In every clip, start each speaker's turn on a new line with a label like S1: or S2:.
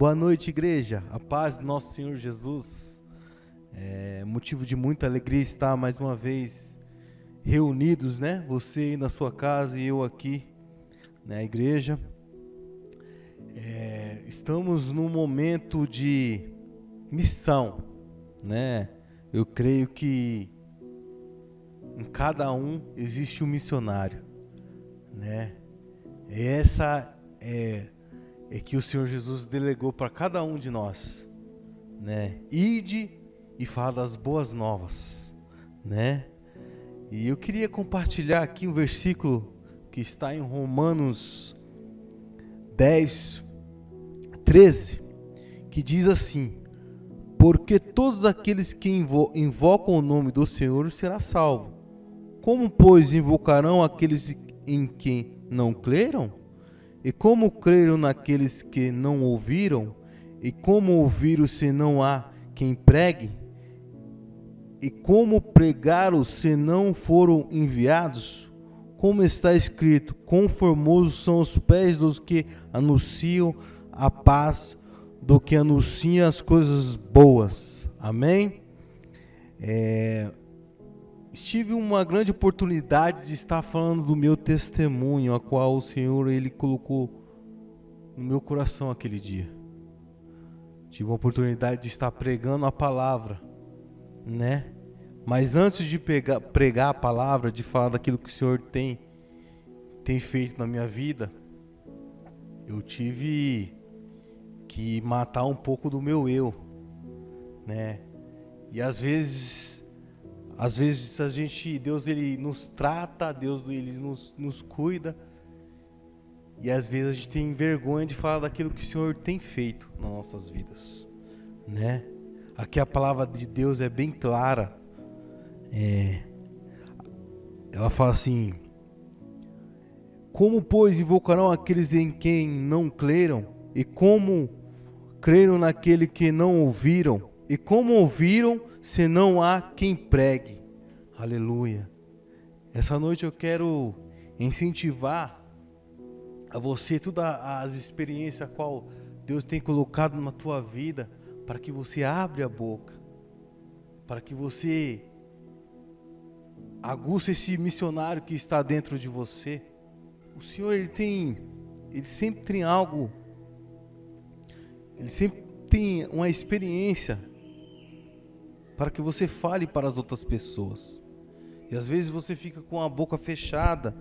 S1: Boa noite, igreja. A paz do nosso Senhor Jesus. É motivo de muita alegria estar mais uma vez reunidos, né? Você aí na sua casa e eu aqui na igreja. Estamos num momento de missão, né? Eu creio que em cada um existe um missionário, né? Essa é que o Senhor Jesus delegou para cada um de nós, né? Ide e fala das boas novas, né? E eu queria compartilhar aqui um versículo que está em Romanos 10, 13, que diz assim: porque todos aqueles que invocam o nome do Senhor serão salvos. Como, pois, invocarão aqueles em quem não creram? E como creram naqueles que não ouviram? E como ouviram se não há quem pregue? E como pregaram se não foram enviados? Como está escrito: quão formosos são os pés dos que anunciam a paz, do que anunciam as coisas boas. Amém? Tive uma grande oportunidade de estar falando do meu testemunho, a qual o Senhor Ele colocou no meu coração aquele dia. Tive uma oportunidade de estar pregando a palavra, né? Mas antes de pregar a palavra, de falar daquilo que o Senhor tem feito na minha vida, eu tive que matar um pouco do meu eu, né? E às vezes a gente, Deus ele nos trata, Deus ele nos cuida, e às vezes a gente tem vergonha de falar daquilo que o Senhor tem feito nas nossas vidas, né? Aqui a palavra de Deus é bem clara. Ela fala assim: como, pois, invocarão aqueles em quem não creram? E como creram naquele que não ouviram? E como ouviram se não há quem pregue? Aleluia. Essa noite eu quero incentivar a você todas as experiências a qual Deus tem colocado na tua vida, para que você abra a boca, para que você aguce esse missionário que está dentro de você. O Senhor ele sempre tem algo, ele sempre tem uma experiência para que você fale para as outras pessoas. E às vezes você fica com a boca fechada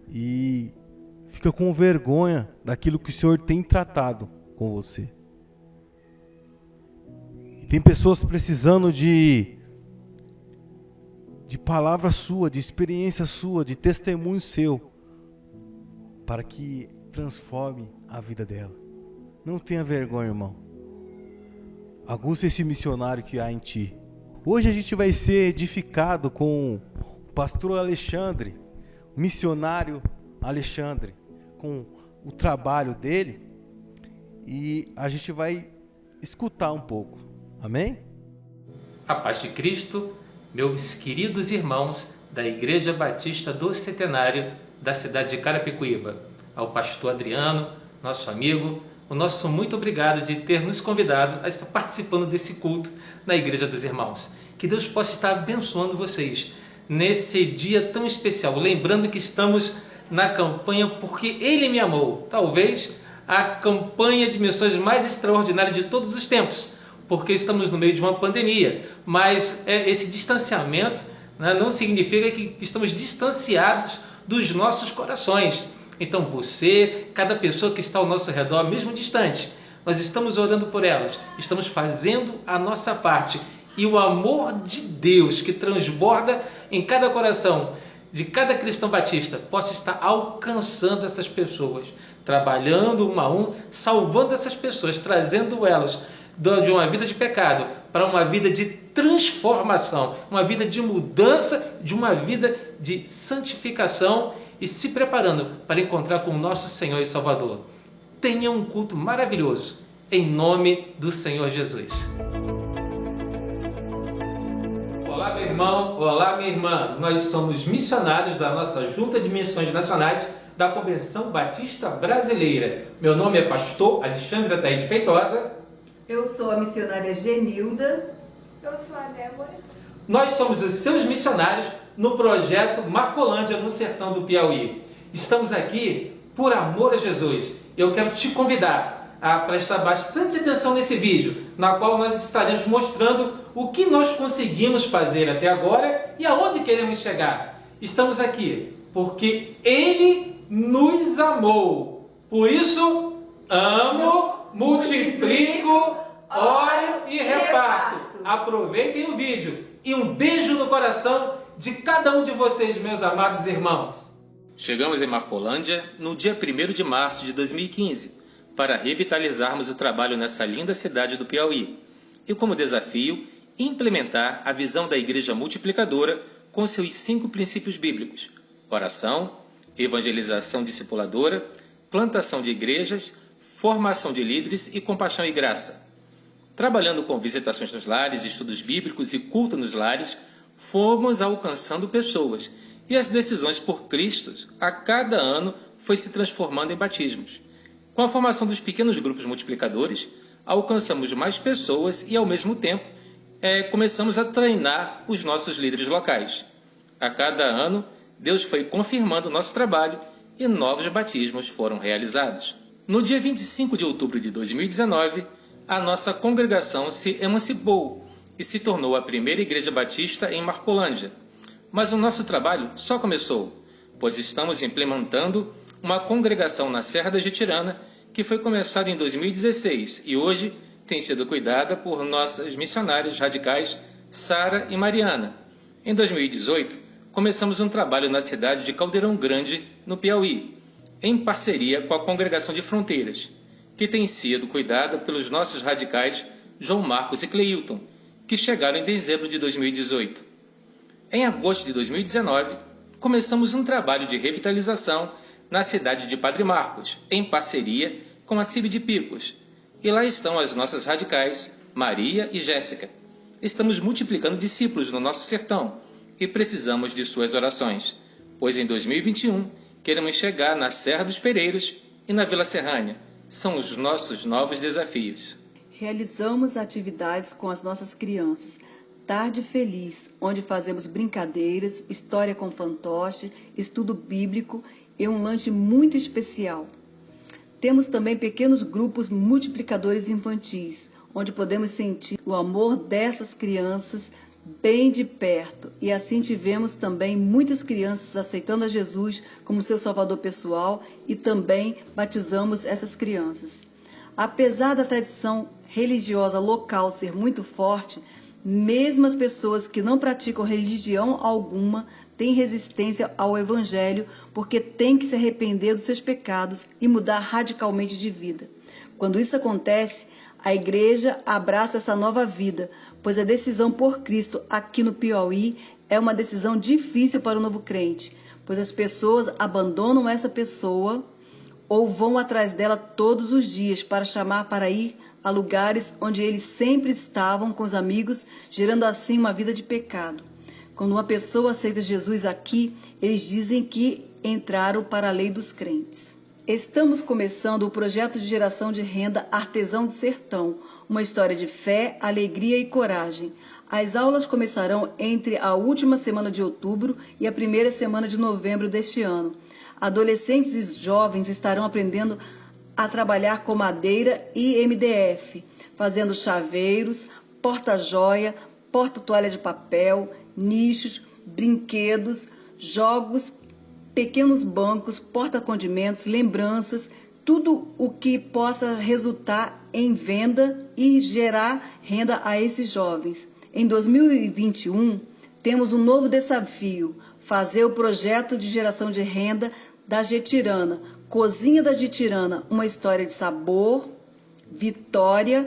S1: e fica com vergonha daquilo que o Senhor tem tratado com você. E tem pessoas precisando de palavra sua, de experiência sua, de testemunho seu, para que transforme a vida dela. Não tenha vergonha, irmão. Aguça esse missionário que há em ti. Hoje a gente vai ser edificado com o pastor Alexandre, o missionário Alexandre, com o trabalho dele, e a gente vai escutar um pouco. Amém?
S2: A paz de Cristo, meus queridos irmãos da Igreja Batista do Centenário da cidade de Carapicuíba, ao pastor Adriano, nosso amigo, o nosso muito obrigado de ter nos convidado a estar participando desse culto na Igreja dos Irmãos. Que Deus possa estar abençoando vocês nesse dia tão especial. Lembrando que estamos na campanha Porque Ele Me Amou. Talvez a campanha de missões mais extraordinária de todos os tempos. Porque estamos no meio de uma pandemia. Mas esse distanciamento, né, não significa que estamos distanciados dos nossos corações. Então você, cada pessoa que está ao nosso redor, mesmo distante, nós estamos orando por elas, estamos fazendo a nossa parte. E o amor de Deus que transborda em cada coração de cada cristão batista possa estar alcançando essas pessoas, trabalhando um a um, salvando essas pessoas, trazendo elas de uma vida de pecado para uma vida de transformação, uma vida de mudança, de uma vida de santificação, e se preparando para encontrar com o nosso Senhor e Salvador. Tenha um culto maravilhoso, em nome do Senhor Jesus. Olá, meu irmão, olá, minha irmã. Nós somos missionários da nossa Junta de Missões Nacionais da Convenção Batista Brasileira. Meu nome é pastor Alexandre Ataíde Feitosa.
S3: Eu sou a missionária Genilda.
S4: Eu sou a Débora.
S2: Nós somos os seus missionários no projeto Marcolândia, no sertão do Piauí. Estamos aqui por amor a Jesus. Eu quero te convidar a prestar bastante atenção nesse vídeo, na qual nós estaremos mostrando o que nós conseguimos fazer até agora e aonde queremos chegar. Estamos aqui porque Ele nos amou. Por isso, amo, multiplico, oro e reparto. Aproveitem o vídeo e um beijo no coração de cada um de vocês, meus amados irmãos. Chegamos em Marcolândia no dia 1º de março de 2015 para revitalizarmos o trabalho nessa linda cidade do Piauí e, como desafio, implementar a visão da Igreja Multiplicadora com seus 5 princípios bíblicos: oração, evangelização discipuladora, plantação de igrejas, formação de líderes e compaixão e graça. Trabalhando com visitações nos lares, estudos bíblicos e culto nos lares, fomos alcançando pessoas e as decisões por Cristo a cada ano foi se transformando em batismos. Com a formação dos pequenos grupos multiplicadores, alcançamos mais pessoas e, ao mesmo tempo, começamos a treinar os nossos líderes locais. A cada ano, Deus foi confirmando o nosso trabalho e novos batismos foram realizados. No dia 25 de outubro de 2019, a nossa congregação se emancipou e se tornou a primeira igreja batista em Marcolândia. Mas o nosso trabalho só começou, pois estamos implementando uma congregação na Serra da Jetirana que foi começada em 2016 e hoje tem sido cuidada por nossas missionárias radicais Sara e Mariana. Em 2018, começamos um trabalho na cidade de Caldeirão Grande, no Piauí, em parceria com a Congregação de Fronteiras, que tem sido cuidada pelos nossos radicais João Marcos e Cleilton, que chegaram em dezembro de 2018. Em agosto de 2019, começamos um trabalho de revitalização na cidade de Padre Marcos, em parceria com a CIB de Picos. E lá estão as nossas radicais, Maria e Jéssica. Estamos multiplicando discípulos no nosso sertão e precisamos de suas orações, pois em 2021 queremos chegar na Serra dos Pereiros e na Vila Serrânia. São os nossos novos desafios.
S3: Realizamos atividades com as nossas crianças. Tarde Feliz, onde fazemos brincadeiras, história com fantoche, estudo bíblico e um lanche muito especial. Temos também pequenos grupos multiplicadores infantis, onde podemos sentir o amor dessas crianças bem de perto. E assim tivemos também muitas crianças aceitando a Jesus como seu salvador pessoal e também batizamos essas crianças. Apesar da tradição religiosa local ser muito forte, mesmo as pessoas que não praticam religião alguma têm resistência ao Evangelho porque têm que se arrepender dos seus pecados e mudar radicalmente de vida. Quando isso acontece, a igreja abraça essa nova vida, pois a decisão por Cristo aqui no Piauí é uma decisão difícil para o novo crente, pois as pessoas abandonam essa pessoa ou vão atrás dela todos os dias para chamar para ir a lugares onde eles sempre estavam com os amigos, gerando assim uma vida de pecado. Quando uma pessoa aceita Jesus aqui, eles dizem que entraram para a lei dos crentes. Estamos começando o projeto de geração de renda Artesão do Sertão, uma história de fé, alegria e coragem. As aulas começarão entre a última semana de outubro e a primeira semana de novembro deste ano. Adolescentes e jovens estarão aprendendo a trabalhar com madeira e MDF, fazendo chaveiros, porta-joia, porta-toalha de papel, nichos, brinquedos, jogos, pequenos bancos, porta-condimentos, lembranças, tudo o que possa resultar em venda e gerar renda a esses jovens. Em 2021, temos um novo desafio, fazer o projeto de geração de renda da Jetirana, Cozinha da Jetirana, uma história de sabor, vitória,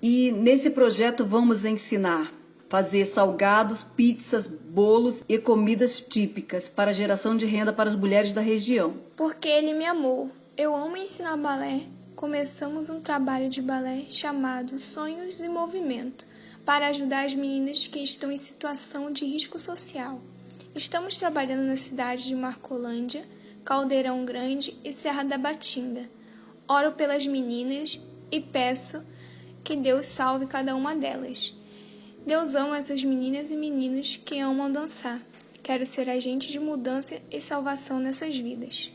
S3: e nesse projeto vamos ensinar fazer salgados, pizzas, bolos e comidas típicas para geração de renda para as mulheres da região.
S4: Porque ele me amou. Eu amo ensinar balé. Começamos um trabalho de balé chamado Sonhos em Movimento, para ajudar as meninas que estão em situação de risco social. Estamos trabalhando na cidade de Marcolândia, Caldeirão Grande e Serra da Batinga. Oro pelas meninas e peço que Deus salve cada uma delas. Deus ama essas meninas e meninos que amam dançar. Quero ser agente de mudança e salvação nessas vidas.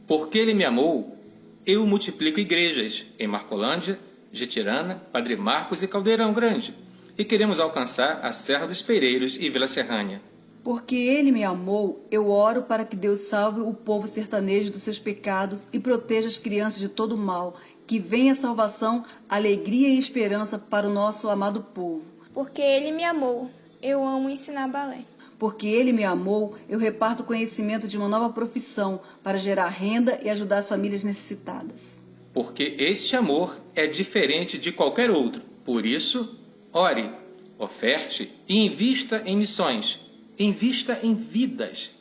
S2: Porque Ele me amou, eu multiplico igrejas em Marcolândia, Jetirana, Padre Marcos e Caldeirão Grande. E queremos alcançar a Serra dos Pereiros e Vila Serrânia.
S3: Porque Ele me amou, eu oro para que Deus salve o povo sertanejo dos seus pecados e proteja as crianças de todo mal, que venha salvação, alegria e esperança para o nosso amado povo.
S4: Porque Ele me amou, eu amo ensinar balé.
S3: Porque Ele me amou, eu reparto o conhecimento de uma nova profissão para gerar renda e ajudar as famílias necessitadas.
S2: Porque este amor é diferente de qualquer outro. Por isso, ore, oferte e invista em missões. Invista em vidas.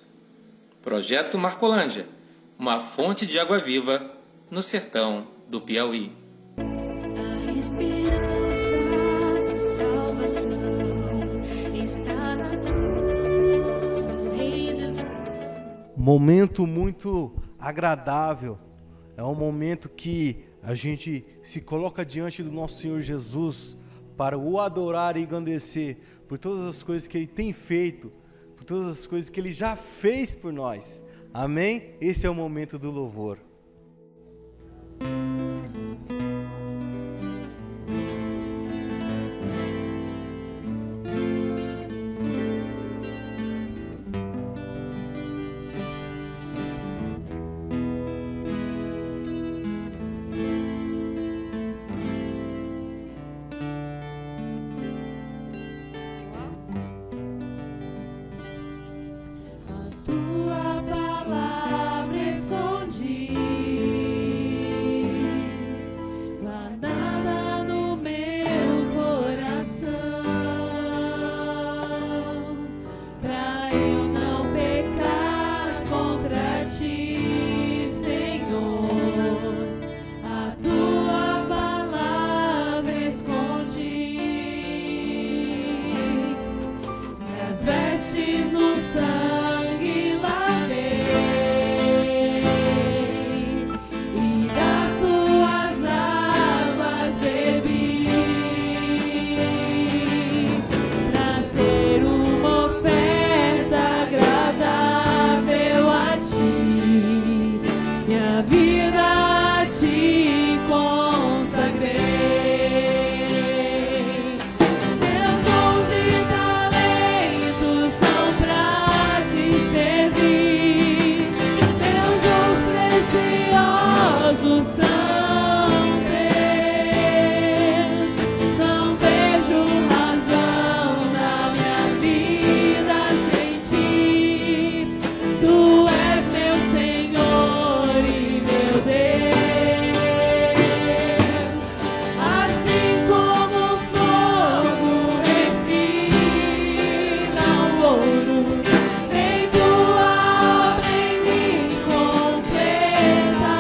S2: Projeto Marcolândia, uma fonte de água viva no sertão do Piauí.
S5: A esperança de salvação está na cruz do Rei Jesus.
S1: Momento muito agradável. É um momento que a gente se coloca diante do nosso Senhor Jesus para o adorar e engrandecer por todas as coisas que Ele tem feito, por todas as coisas que Ele já fez por nós. Amém? Esse é o momento do louvor.
S5: Tua palavra escondi, guardada no meu coração, pra eu não pecar contra ti, Senhor. A tua palavra escondi, as vestes no sangue lavei, e das suas águas bebi, pra ser uma oferta agradável a ti, minha vida a ti consagrei. Meus dons e talentos são pra te servir, meus dons preciosos são teus. Não vejo razão na minha vida sem ti. Tu és meu Senhor e meu Deus. Assim como o fogo refina o ouro, vem tua obra em mim completa.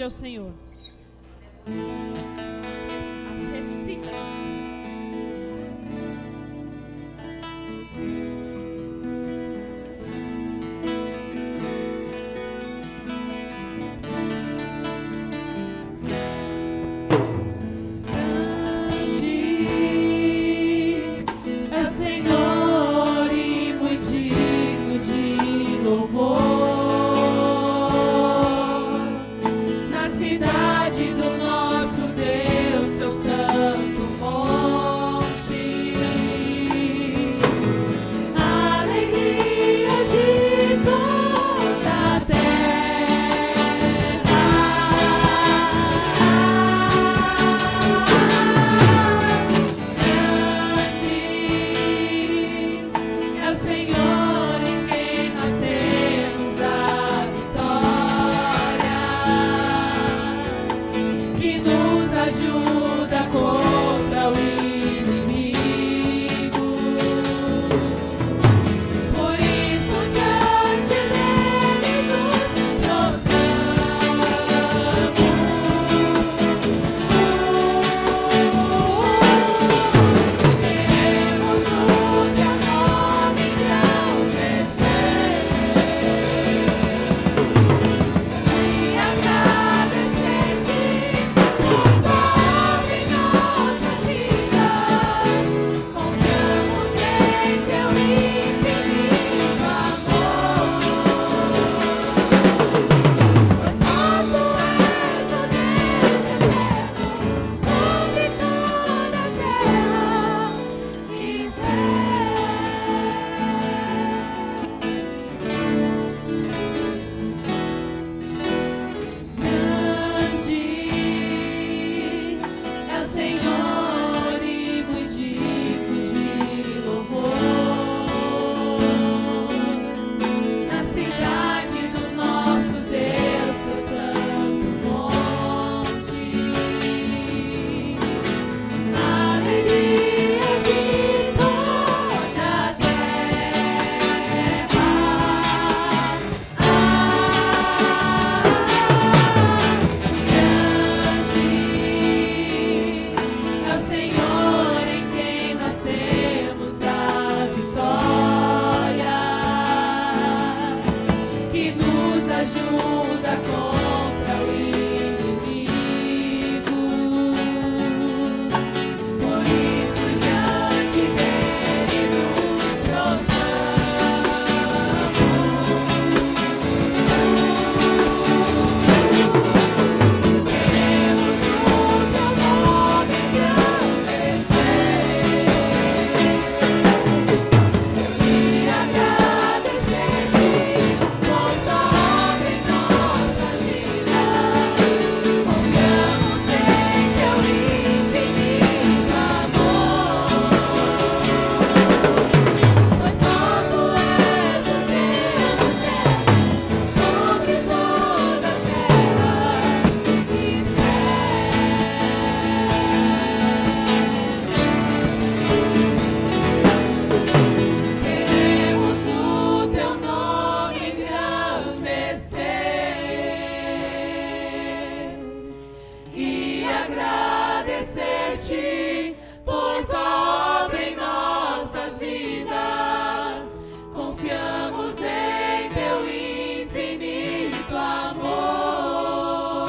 S5: ao Senhor. As ressuscita. É o Senhor e muito digno de louvor. Na cidade do nosso Deus, seu santo monte. A alegria de toda a é o Senhor em quem nós temos a vitória, que nos ajuda contra o inimigo. Por isso diante dele nos prostramos. Queremos o teu nome engrandecer e agradecer-te por tudo em nossas vidas. Confiamos em teu infinito amor, pois só tu és o Deus eterno sobre toda a terra e grande é o Senhor e muito digno de louvor. Na cidade do nosso Deus, seu santo monte. A alegria de toda a é o Senhor em quem nós temos a vitória, que nos ajuda contra o inimigo. Por isso diante dele nos prostramos. Queremos o teu nome engrandecer e agradecer-te por toda em nossa vida. Confiamos em teu infinito amor, pois só tu és o Deus eterno sobre toda a terra e queremos o teu nome engrandecer e agradecer-te por tua obra em nossas vidas. Confiamos em teu infinito amor,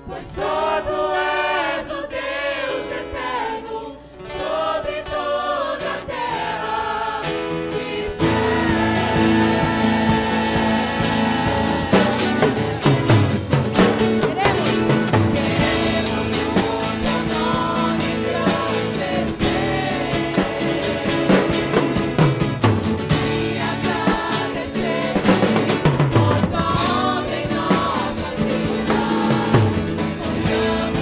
S5: pois só tu és o Deus eterno sobre toda a terra e queremos o teu nome engrandecer e agradecer-te por tua obra em nossas vidas. Confiamos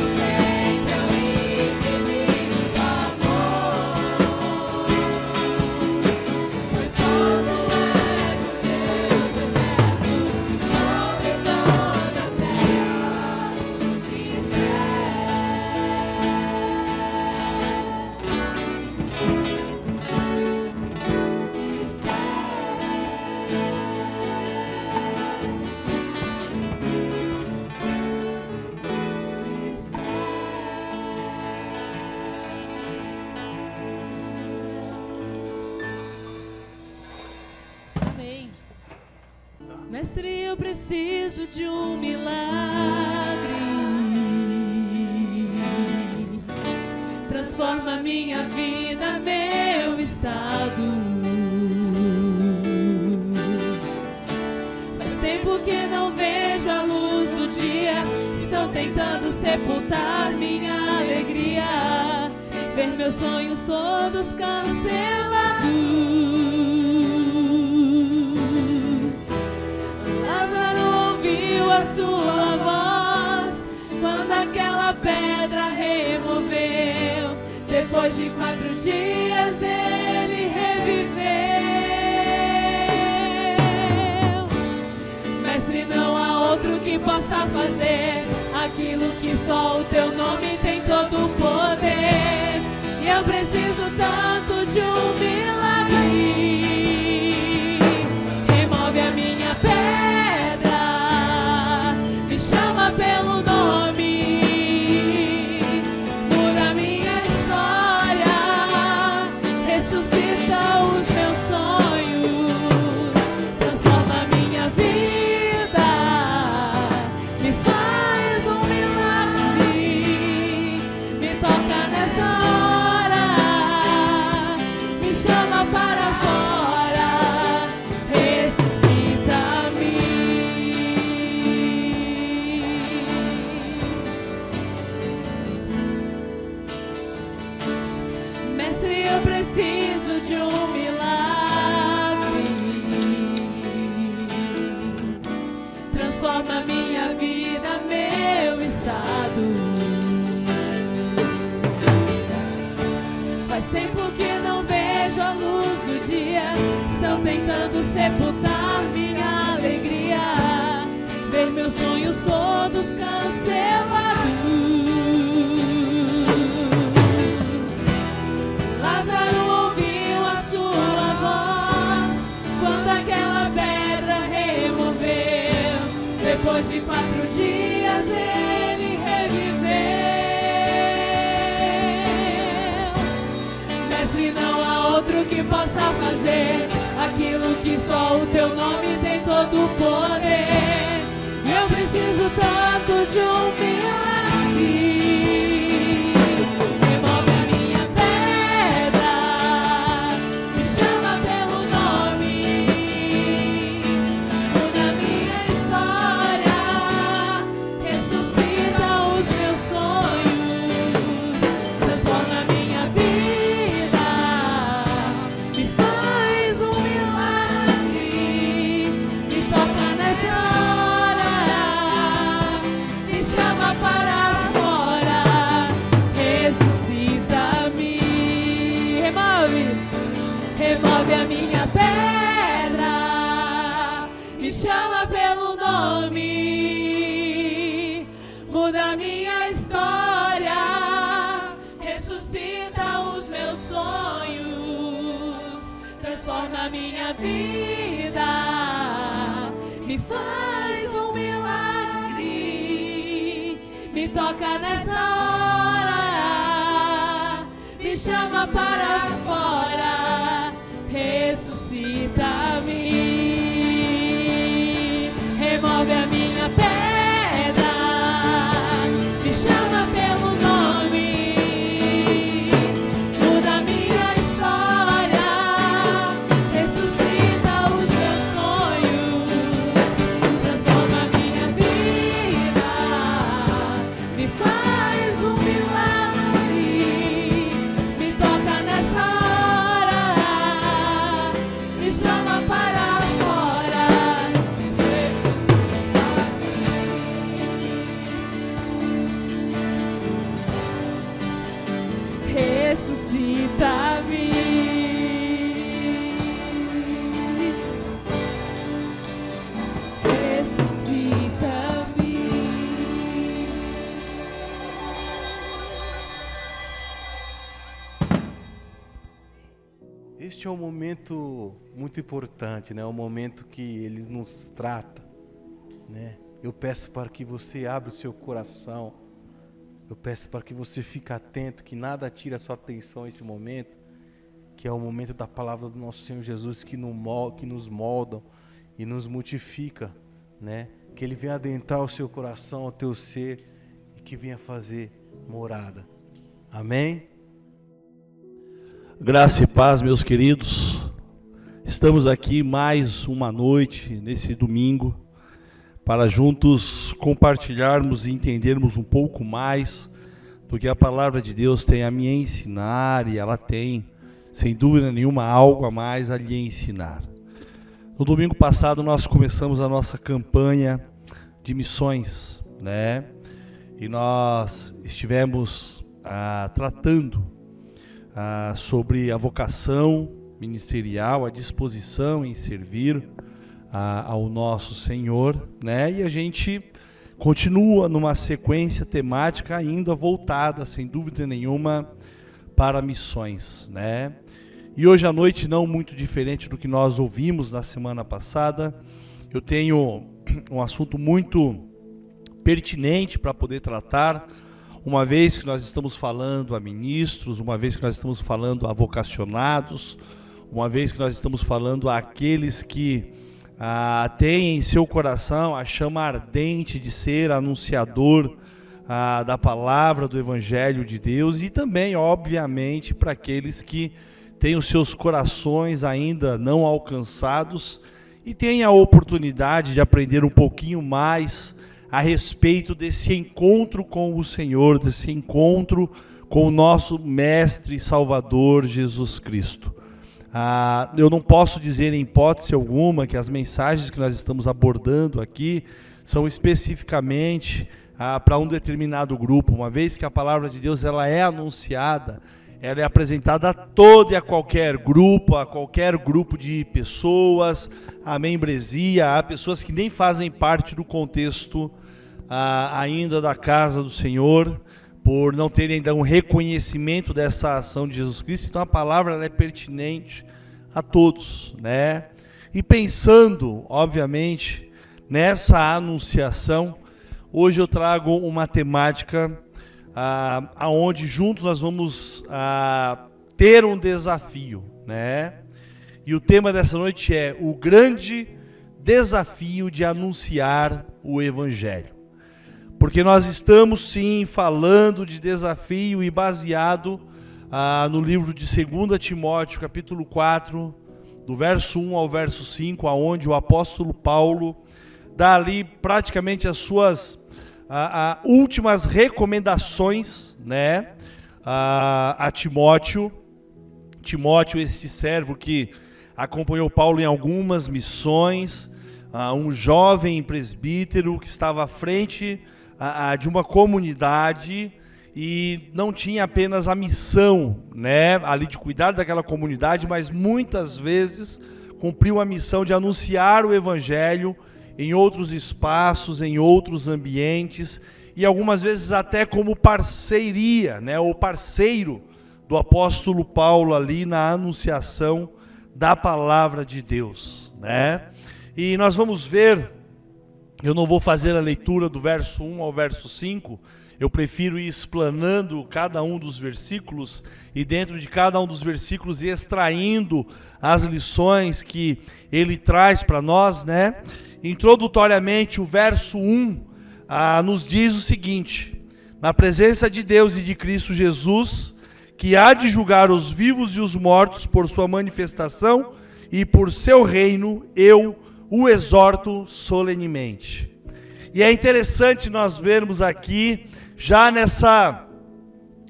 S5: Mestre, eu preciso de um milagre. Transforma minha vida, meu estado. Faz tempo que não vejo a luz do dia. Estão tentando sepultar minha alegria. Ver meus sonhos todos cancelados. Lázaro ouviu a sua voz quando aquela pedra removeu. Depois de 4 dias ele reviveu. Mestre, não há outro que possa fazer aquilo que só o teu nome tem todo o poder. E eu preciso tanto de um milagre. Remove a minha pedra, me chama pelo nome. Muda minha história, ressuscita os meus sonhos. Transforma minha vida, me faz um milagre. Me toca nessa hora, me chama para fora, ressuscita-me. Mestre, eu preciso de um milagre. Transforma minha vida, meu estado. Faz tempo que não vejo a luz do dia. Estão tentando sepultar minha alegria. Ver meus sonhos todos cancelados. Lázaro ouviu a sua voz quando aquela pedra removeu. Depois de 4 dias ele reviveu. Mestre, não há outro que possa fazer aquilo que só o teu nome tem todo o poder. Eu preciso tanto de um milagre. Remove a minha pedra, me chama pelo nome. Muda minha história, ressuscita os meus sonhos. Transforma minha vida, me faz um milagre. Me toca nessa hora, me chama para fora, ressuscita-me. Remove a minha pedra, me chama pelo nome. Muda minha história, ressuscita os meus sonhos. Transforma minha vida, me faz um milagre. Me toca nessa hora, me chama para fora, ressuscita-me. Remove a minha pedra, me chama pelo nome. Muda minha história, ressuscita os meus sonhos. Transforma minha vida, me faz um milagre. Me toca nessa hora, me chama para fora. Ressuscita-me. Ressuscita-me.
S1: Este é um momento muito importante, né? Um momento que Ele nos trata, né? Eu peço para que você abra o seu coração. Eu peço para que você fique atento, que nada tire a sua atenção nesse momento, que é o momento da palavra do nosso Senhor Jesus que nos moldam e nos modifica né? Que Ele venha adentrar o seu coração, o teu ser, e que venha fazer morada. Amém?
S6: Graça e paz, meus queridos. Estamos aqui mais uma noite, nesse domingo, para juntos compartilharmos e entendermos um pouco mais do que a palavra de Deus tem a me ensinar, e ela tem, sem dúvida nenhuma, algo a mais a lhe ensinar. No domingo passado nós começamos a nossa campanha de missões, né? E nós estivemos tratando sobre a vocação ministerial, a disposição em servir ao nosso Senhor, né? E a gente continua numa sequência temática ainda voltada, sem dúvida nenhuma, para missões, né? E hoje à noite, não muito diferente do que nós ouvimos na semana passada, eu tenho um assunto muito pertinente para poder tratar, uma vez que nós estamos falando a ministros, uma vez que nós estamos falando a vocacionados, uma vez que nós estamos falando àqueles que têm em seu coração a chama ardente de ser anunciador da palavra, do Evangelho de Deus, e também, obviamente, para aqueles que têm os seus corações ainda não alcançados e têm a oportunidade de aprender um pouquinho mais a respeito desse encontro com o Senhor, desse encontro com o nosso Mestre e Salvador Jesus Cristo. Eu não posso dizer em hipótese alguma que as mensagens que nós estamos abordando aqui são especificamente para um determinado grupo, uma vez que a palavra de Deus ela é anunciada, ela é apresentada a todo e a qualquer grupo de pessoas, a membresia, a pessoas que nem fazem parte do contexto ainda da casa do Senhor, por não terem ainda um reconhecimento dessa ação de Jesus Cristo. Então a palavra ela é pertinente a todos, né? E pensando, obviamente, nessa anunciação, hoje eu trago uma temática aonde juntos nós vamos ter um desafio, né? E o tema dessa noite é o grande desafio de anunciar o Evangelho. Porque nós estamos sim falando de desafio e baseado no livro de 2 Timóteo, capítulo 4, do verso 1 ao verso 5, aonde o apóstolo Paulo dá ali praticamente as suas últimas recomendações, né, a Timóteo. Timóteo, este servo que acompanhou Paulo em algumas missões, um jovem presbítero que estava à frente de uma comunidade e não tinha apenas a missão, né, ali de cuidar daquela comunidade, mas muitas vezes cumpriu a missão de anunciar o Evangelho em outros espaços, em outros ambientes, e algumas vezes até como parceria, né, ou parceiro do apóstolo Paulo ali na anunciação da palavra de Deus, né? E nós vamos ver, eu não vou fazer a leitura do verso 1 ao verso 5, eu prefiro ir explanando cada um dos versículos e dentro de cada um dos versículos ir extraindo as lições que ele traz para nós, né? Introdutoriamente, o verso 1 nos diz o seguinte: na presença de Deus e de Cristo Jesus, que há de julgar os vivos e os mortos por sua manifestação e por seu reino, eu o exorto solenemente. E é interessante nós vermos aqui, já nessa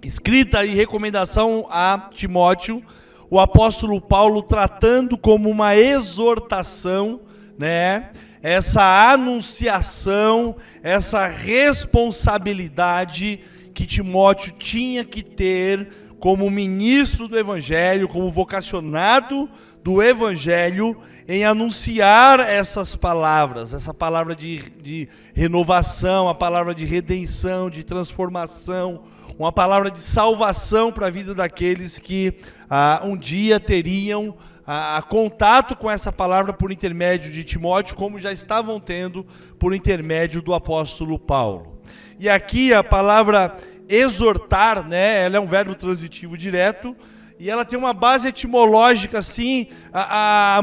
S6: escrita e recomendação a Timóteo, o apóstolo Paulo tratando como uma exortação, né, essa anunciação, essa responsabilidade que Timóteo tinha que ter como ministro do Evangelho, como vocacionado do Evangelho, em anunciar essas palavras, essa palavra de renovação, a palavra de redenção, de transformação, uma palavra de salvação para a vida daqueles que um dia teriam contato com essa palavra por intermédio de Timóteo, como já estavam tendo por intermédio do apóstolo Paulo. E aqui a palavra exortar, né, ela é um verbo transitivo direto, e ela tem uma base etimológica assim,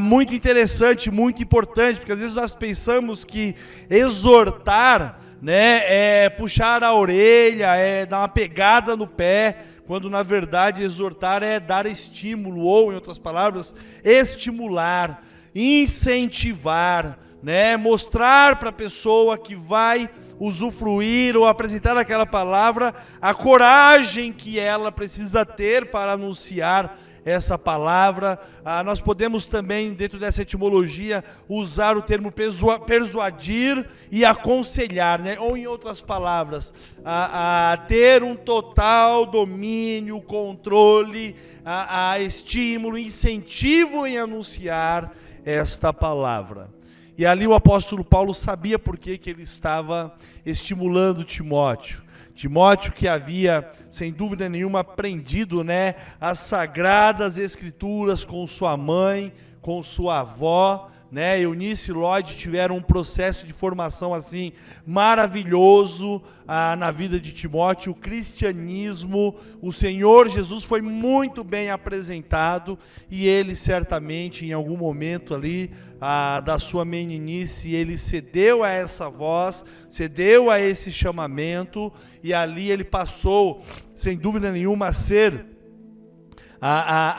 S6: muito interessante, muito importante, porque às vezes nós pensamos que exortar, né, é puxar a orelha, é dar uma pegada no pé, quando na verdade exortar é dar estímulo, ou em outras palavras, estimular, incentivar, né, mostrar para a pessoa que vai usufruir ou apresentar aquela palavra a coragem que ela precisa ter para anunciar essa palavra. Nós podemos também, dentro dessa etimologia, usar o termo persuadir e aconselhar, né? Ou em outras palavras, ter um total domínio, controle, estímulo, incentivo em anunciar esta palavra. E ali o apóstolo Paulo sabia por que ele estava estimulando Timóteo. Timóteo, que havia, sem dúvida nenhuma, aprendido, né, as sagradas escrituras com sua mãe, com sua avó, né, Eunice e Lloyd tiveram um processo de formação assim maravilhoso na vida de Timóteo. O cristianismo, o Senhor Jesus foi muito bem apresentado, e ele certamente em algum momento ali da sua meninice, ele cedeu a essa voz, cedeu a esse chamamento, e ali ele passou, sem dúvida nenhuma, a ser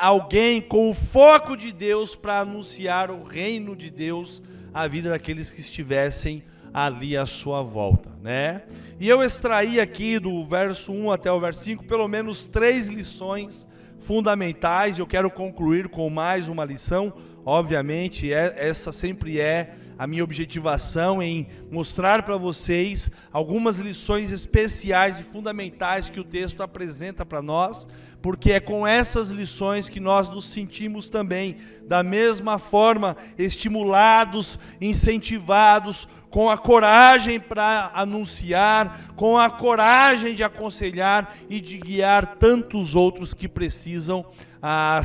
S6: alguém com o foco de Deus para anunciar o reino de Deus à vida daqueles que estivessem ali à sua volta, né? E eu extraí aqui do verso 1 até o verso 5 pelo menos 3 lições fundamentais. Eu quero concluir com mais uma lição. Obviamente, essa sempre é a minha objetivação, em mostrar para vocês algumas lições especiais e fundamentais que o texto apresenta para nós, porque é com essas lições que nós nos sentimos também, da mesma forma, estimulados, incentivados, com a coragem para anunciar, com a coragem de aconselhar e de guiar tantos outros que precisam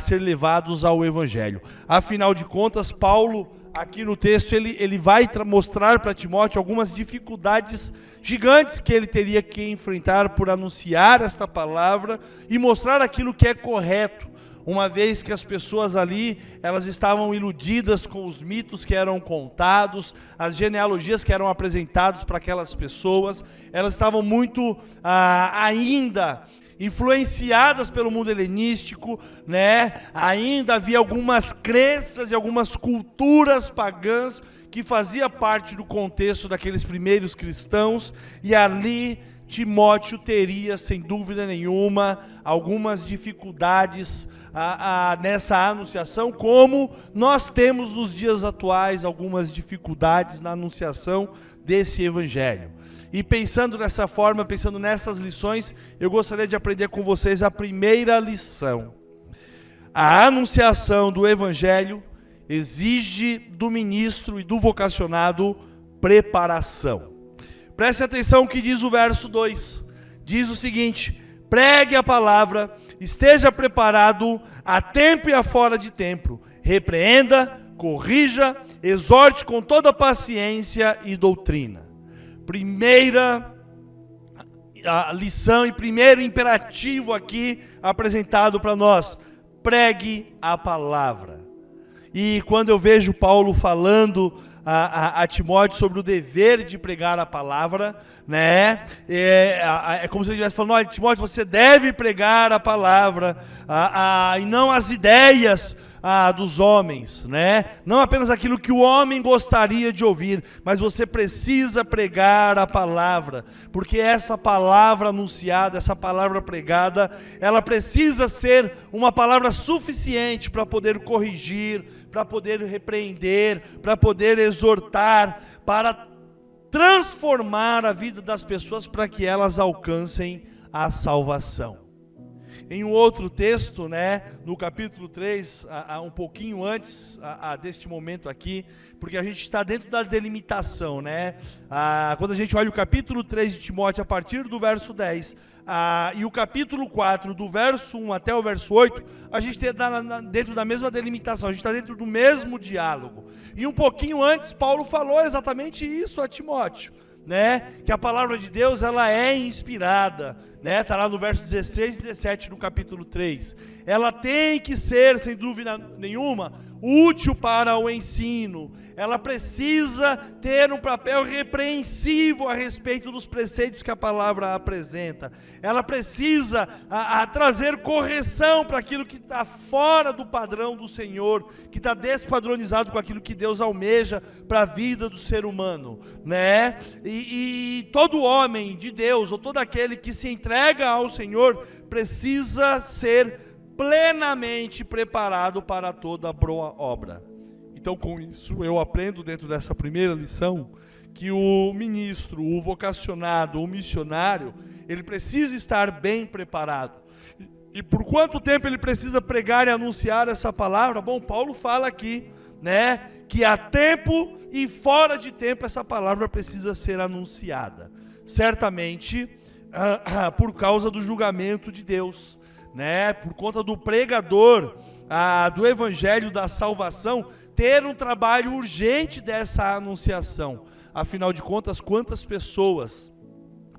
S6: ser levados ao Evangelho. Afinal de contas, Paulo, aqui no texto, ele vai mostrar para Timóteo algumas dificuldades gigantes que ele teria que enfrentar por anunciar esta palavra e mostrar aquilo que é correto, uma vez que as pessoas ali, elas estavam iludidas com os mitos que eram contados, as genealogias que eram apresentadas para aquelas pessoas, elas estavam muito ainda influenciadas pelo mundo helenístico, né? Ainda havia algumas crenças e algumas culturas pagãs que fazia parte do contexto daqueles primeiros cristãos, e ali Timóteo teria, sem dúvida nenhuma, algumas dificuldades nessa anunciação, como nós temos nos dias atuais algumas dificuldades na anunciação desse evangelho. E pensando dessa forma, pensando nessas lições, eu gostaria de aprender com vocês a primeira lição. A anunciação do evangelho exige do ministro e do vocacionado preparação. Preste atenção o que diz o verso 2. Diz o seguinte: pregue a palavra, esteja preparado a tempo e a fora de tempo, repreenda, corrija, exorte com toda paciência e doutrina. Primeira lição e primeiro imperativo aqui apresentado para nós: pregue a palavra. E quando eu vejo Paulo falando a Timóteo sobre o dever de pregar a palavra, né? É como se ele estivesse falando: olha, Timóteo, você deve pregar a palavra, e não as ideias dos homens, né? Não apenas aquilo que o homem gostaria de ouvir, mas você precisa pregar a palavra, porque essa palavra anunciada, essa palavra pregada, ela precisa ser uma palavra suficiente para poder corrigir, para poder repreender, para poder exortar, para transformar a vida das pessoas para que elas alcancem a salvação. Em um outro texto, né, no capítulo 3, um pouquinho antes deste momento aqui, porque a gente está dentro da delimitação, né? Quando a gente olha o capítulo 3 de Timóteo, a partir do verso 10, e o capítulo 4, do verso 1 até o verso 8, a gente está dentro da mesma delimitação, a gente está dentro do mesmo diálogo. E um pouquinho antes, Paulo falou exatamente isso a Timóteo. né, que a palavra de Deus ela é inspirada, né? Tá lá no verso 16 e 17 do capítulo 3. Ela tem que ser, sem dúvida nenhuma, útil para o ensino. Ela precisa ter um papel repreensivo a respeito dos preceitos que a palavra apresenta. Ela precisa trazer correção para aquilo que está fora do padrão do Senhor, que está despadronizado com aquilo que Deus almeja para a vida do ser humano, né? E todo homem de Deus, ou todo aquele que se entrega ao Senhor, precisa ser plenamente preparado para toda boa obra. Então, com isso, eu aprendo dentro dessa primeira lição que o ministro, o vocacionado, o missionário, ele precisa estar bem preparado. E por quanto tempo ele precisa pregar e anunciar essa palavra? Bom, Paulo fala aqui, né, que há tempo e fora de tempo essa palavra precisa ser anunciada. Certamente, por causa do julgamento de Deus, né, por conta do pregador do evangelho da salvação ter um trabalho urgente dessa anunciação. Afinal de contas, quantas pessoas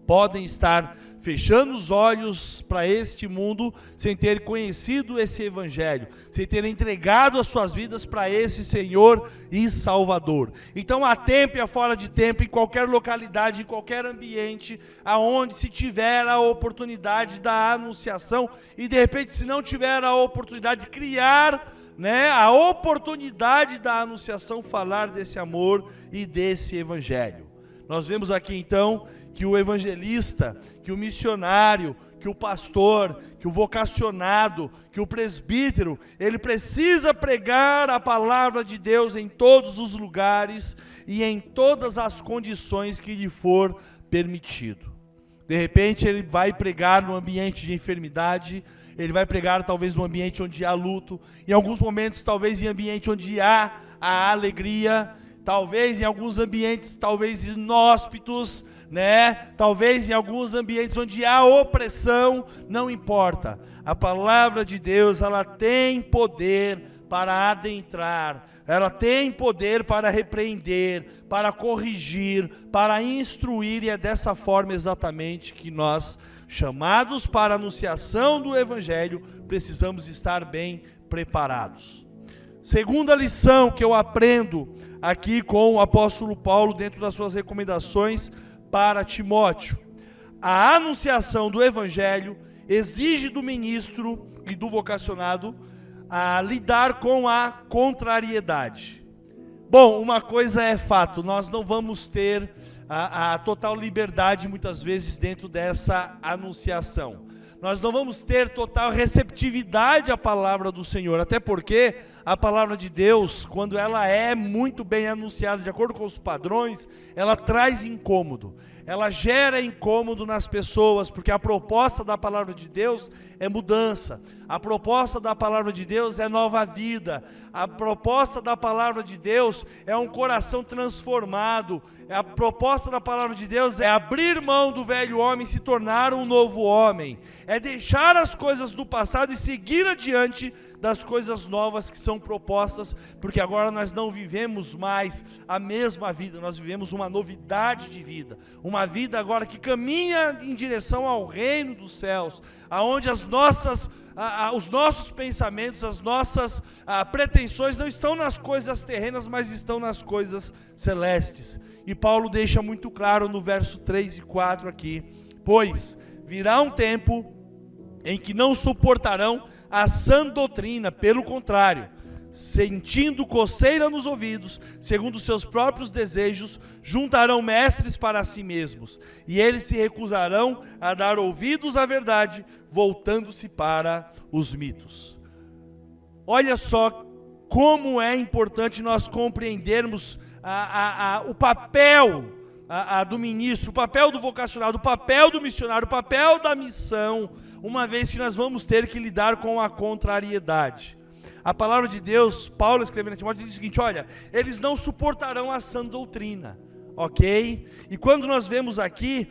S6: podem estar fechando os olhos para este mundo sem ter conhecido esse evangelho, sem ter entregado as suas vidas para esse Senhor e Salvador? Então, há tempo e há fora de tempo, em qualquer localidade, em qualquer ambiente, aonde se tiver a oportunidade da anunciação, e de repente, se não tiver a oportunidade de criar, né, a oportunidade da anunciação, falar desse amor e desse evangelho. Nós vemos aqui então que o evangelista, que o missionário, que o pastor, que o vocacionado, que o presbítero, ele precisa pregar a palavra de Deus em todos os lugares e em todas as condições que lhe for permitido. De repente ele vai pregar no ambiente de enfermidade, ele vai pregar talvez no ambiente onde há luto, em alguns momentos talvez em ambiente onde há a alegria, talvez em alguns ambientes, talvez inóspitos, né? Talvez em alguns ambientes onde há opressão, não importa. A palavra de Deus, ela tem poder para adentrar, ela tem poder para repreender, para corrigir, para instruir, e é dessa forma exatamente que nós, chamados para a anunciação do Evangelho, precisamos estar bem preparados. Segunda lição que eu aprendo aqui com o apóstolo Paulo dentro das suas recomendações para Timóteo: a anunciação do Evangelho exige do ministro e do vocacionado a lidar com a contrariedade. Bom, uma coisa é fato, nós não vamos ter a total liberdade muitas vezes dentro dessa anunciação. Nós não vamos ter total receptividade à palavra do Senhor, até porque a palavra de Deus, quando ela é muito bem anunciada, de acordo com os padrões, ela traz incômodo, ela gera incômodo nas pessoas, porque a proposta da palavra de Deus é mudança, a proposta da palavra de Deus é nova vida, a proposta da palavra de Deus é um coração transformado, a proposta da palavra de Deus é abrir mão do velho homem e se tornar um novo homem, é deixar as coisas do passado e seguir adiante das coisas novas que são propostas, porque agora nós não vivemos mais a mesma vida, nós vivemos uma novidade de vida, uma vida agora que caminha em direção ao reino dos céus, aonde os nossos pensamentos, as nossas pretensões não estão nas coisas terrenas, mas estão nas coisas celestes. E Paulo deixa muito claro no verso 3 e 4 aqui: pois virá um tempo em que não suportarão a sã doutrina, pelo contrário, sentindo coceira nos ouvidos, segundo seus próprios desejos, juntarão mestres para si mesmos, e eles se recusarão a dar ouvidos à verdade, voltando-se para os mitos. Olha só como é importante nós compreendermos o papel do ministro, o papel do vocacionado, o papel do missionário, o papel da missão, uma vez que nós vamos ter que lidar com a contrariedade. A palavra de Deus, Paulo escrevendo a Timóteo, diz o seguinte: olha, eles não suportarão a sã doutrina, ok? E quando nós vemos aqui,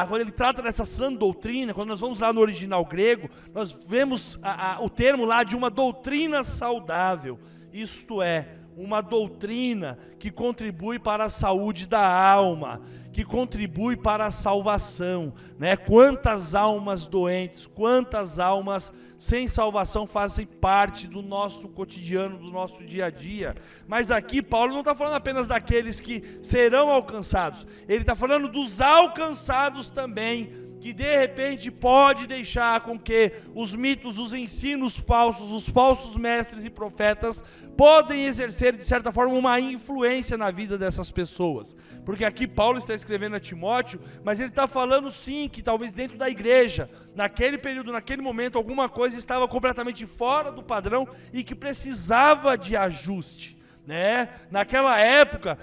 S6: quando ele trata dessa sã doutrina, quando nós vamos lá no original grego, nós vemos o termo lá de uma doutrina saudável, isto é, uma doutrina que contribui para a saúde da alma, que contribui para a salvação, né? Quantas almas doentes, quantas almas sem salvação fazem parte do nosso cotidiano, do nosso dia a dia. Mas aqui Paulo não está falando apenas daqueles que serão alcançados, ele está falando dos alcançados também, que de repente pode deixar com que os mitos, os ensinos falsos, os falsos mestres e profetas podem exercer de certa forma uma influência na vida dessas pessoas, porque aqui Paulo está escrevendo a Timóteo, mas ele está falando sim que talvez dentro da igreja, naquele período, naquele momento, alguma coisa estava completamente fora do padrão e que precisava de ajuste, né? Naquela época,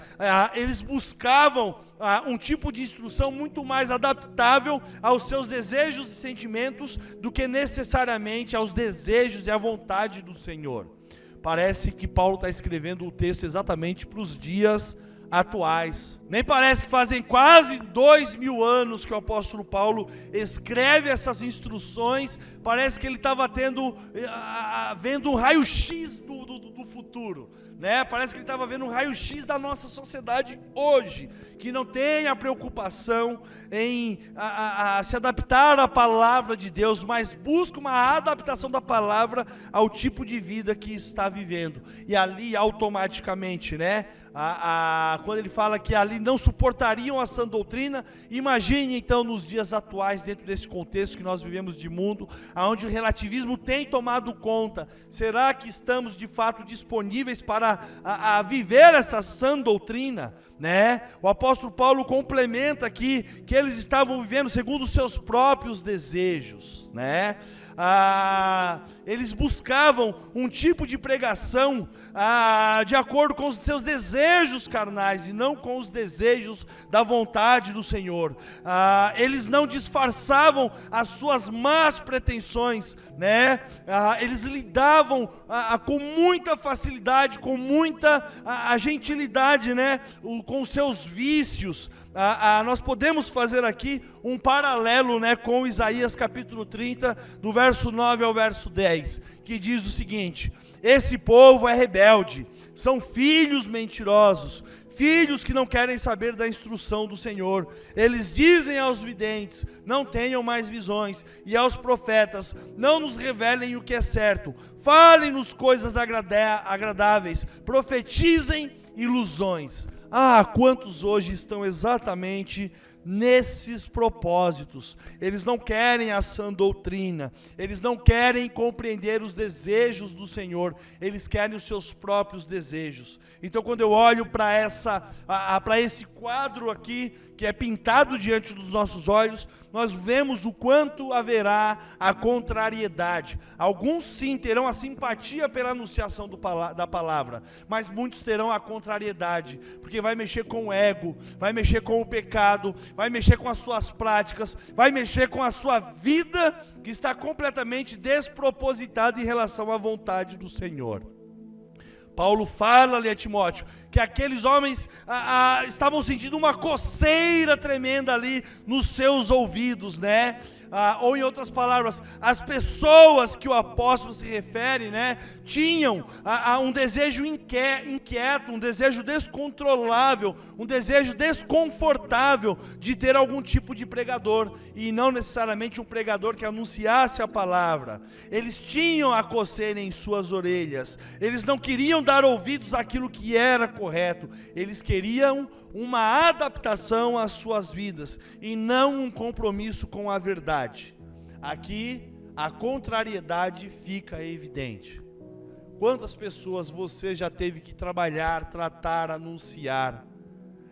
S6: eles buscavam um tipo de instrução muito mais adaptável aos seus desejos e sentimentos do que necessariamente aos desejos e à vontade do Senhor. Parece que Paulo está escrevendo o texto exatamente para os dias atuais. Nem parece que fazem quase 2000 anos que o apóstolo Paulo escreve essas instruções. Parece que ele estava vendo um raio-x do futuro, né? Parece que ele estava vendo um raio-x da nossa sociedade hoje, que não tem a preocupação em se adaptar à palavra de Deus, mas busca uma adaptação da palavra ao tipo de vida que está vivendo. E ali automaticamente, né? Quando ele fala que ali não suportariam a sã doutrina, imagine então nos dias atuais, dentro desse contexto que nós vivemos de mundo, onde o relativismo tem tomado conta. Será que estamos de fato disponíveis para viver essa sã doutrina, né? O apóstolo Paulo complementa aqui que eles estavam vivendo segundo os seus próprios desejos, né? Eles buscavam um tipo de pregação de acordo com os seus desejos carnais e não com os desejos da vontade do Senhor. Eles não disfarçavam as suas más pretensões, né? Eles lidavam com muita facilidade, com muita gentilidade, né? Com os seus vícios. Nós podemos fazer aqui um paralelo, né, com Isaías capítulo 30, do verso 9 ao verso 10, que diz o seguinte: esse povo é rebelde, são filhos mentirosos, filhos que não querem saber da instrução do Senhor. Eles dizem aos videntes: não tenham mais visões, e aos profetas: não nos revelem o que é certo. Falem-nos coisas agradáveis, profetizem ilusões. Quantos hoje estão exatamente nesses propósitos? Eles não querem a sã doutrina, eles não querem compreender os desejos do Senhor, eles querem os seus próprios desejos. Então, quando eu olho para esse quadro aqui, que é pintado diante dos nossos olhos, nós vemos o quanto haverá a contrariedade. Alguns sim terão a simpatia pela anunciação da palavra, mas muitos terão a contrariedade, porque vai mexer com o ego, vai mexer com o pecado, vai mexer com as suas práticas, vai mexer com a sua vida, que está completamente despropositada em relação à vontade do Senhor. Paulo fala ali a Timóteo que aqueles homens estavam sentindo uma coceira tremenda ali nos seus ouvidos, né? Ou em outras palavras, as pessoas que o apóstolo se refere, né, tinham um desejo inquieto, um desejo descontrolável, um desejo desconfortável de ter algum tipo de pregador, e não necessariamente um pregador que anunciasse a palavra. Eles tinham a coceira em suas orelhas, eles não queriam dar ouvidos àquilo que era correto, eles queriam uma adaptação às suas vidas e não um compromisso com a verdade. Aqui a contrariedade fica evidente. Quantas pessoas você já teve que trabalhar, tratar, anunciar,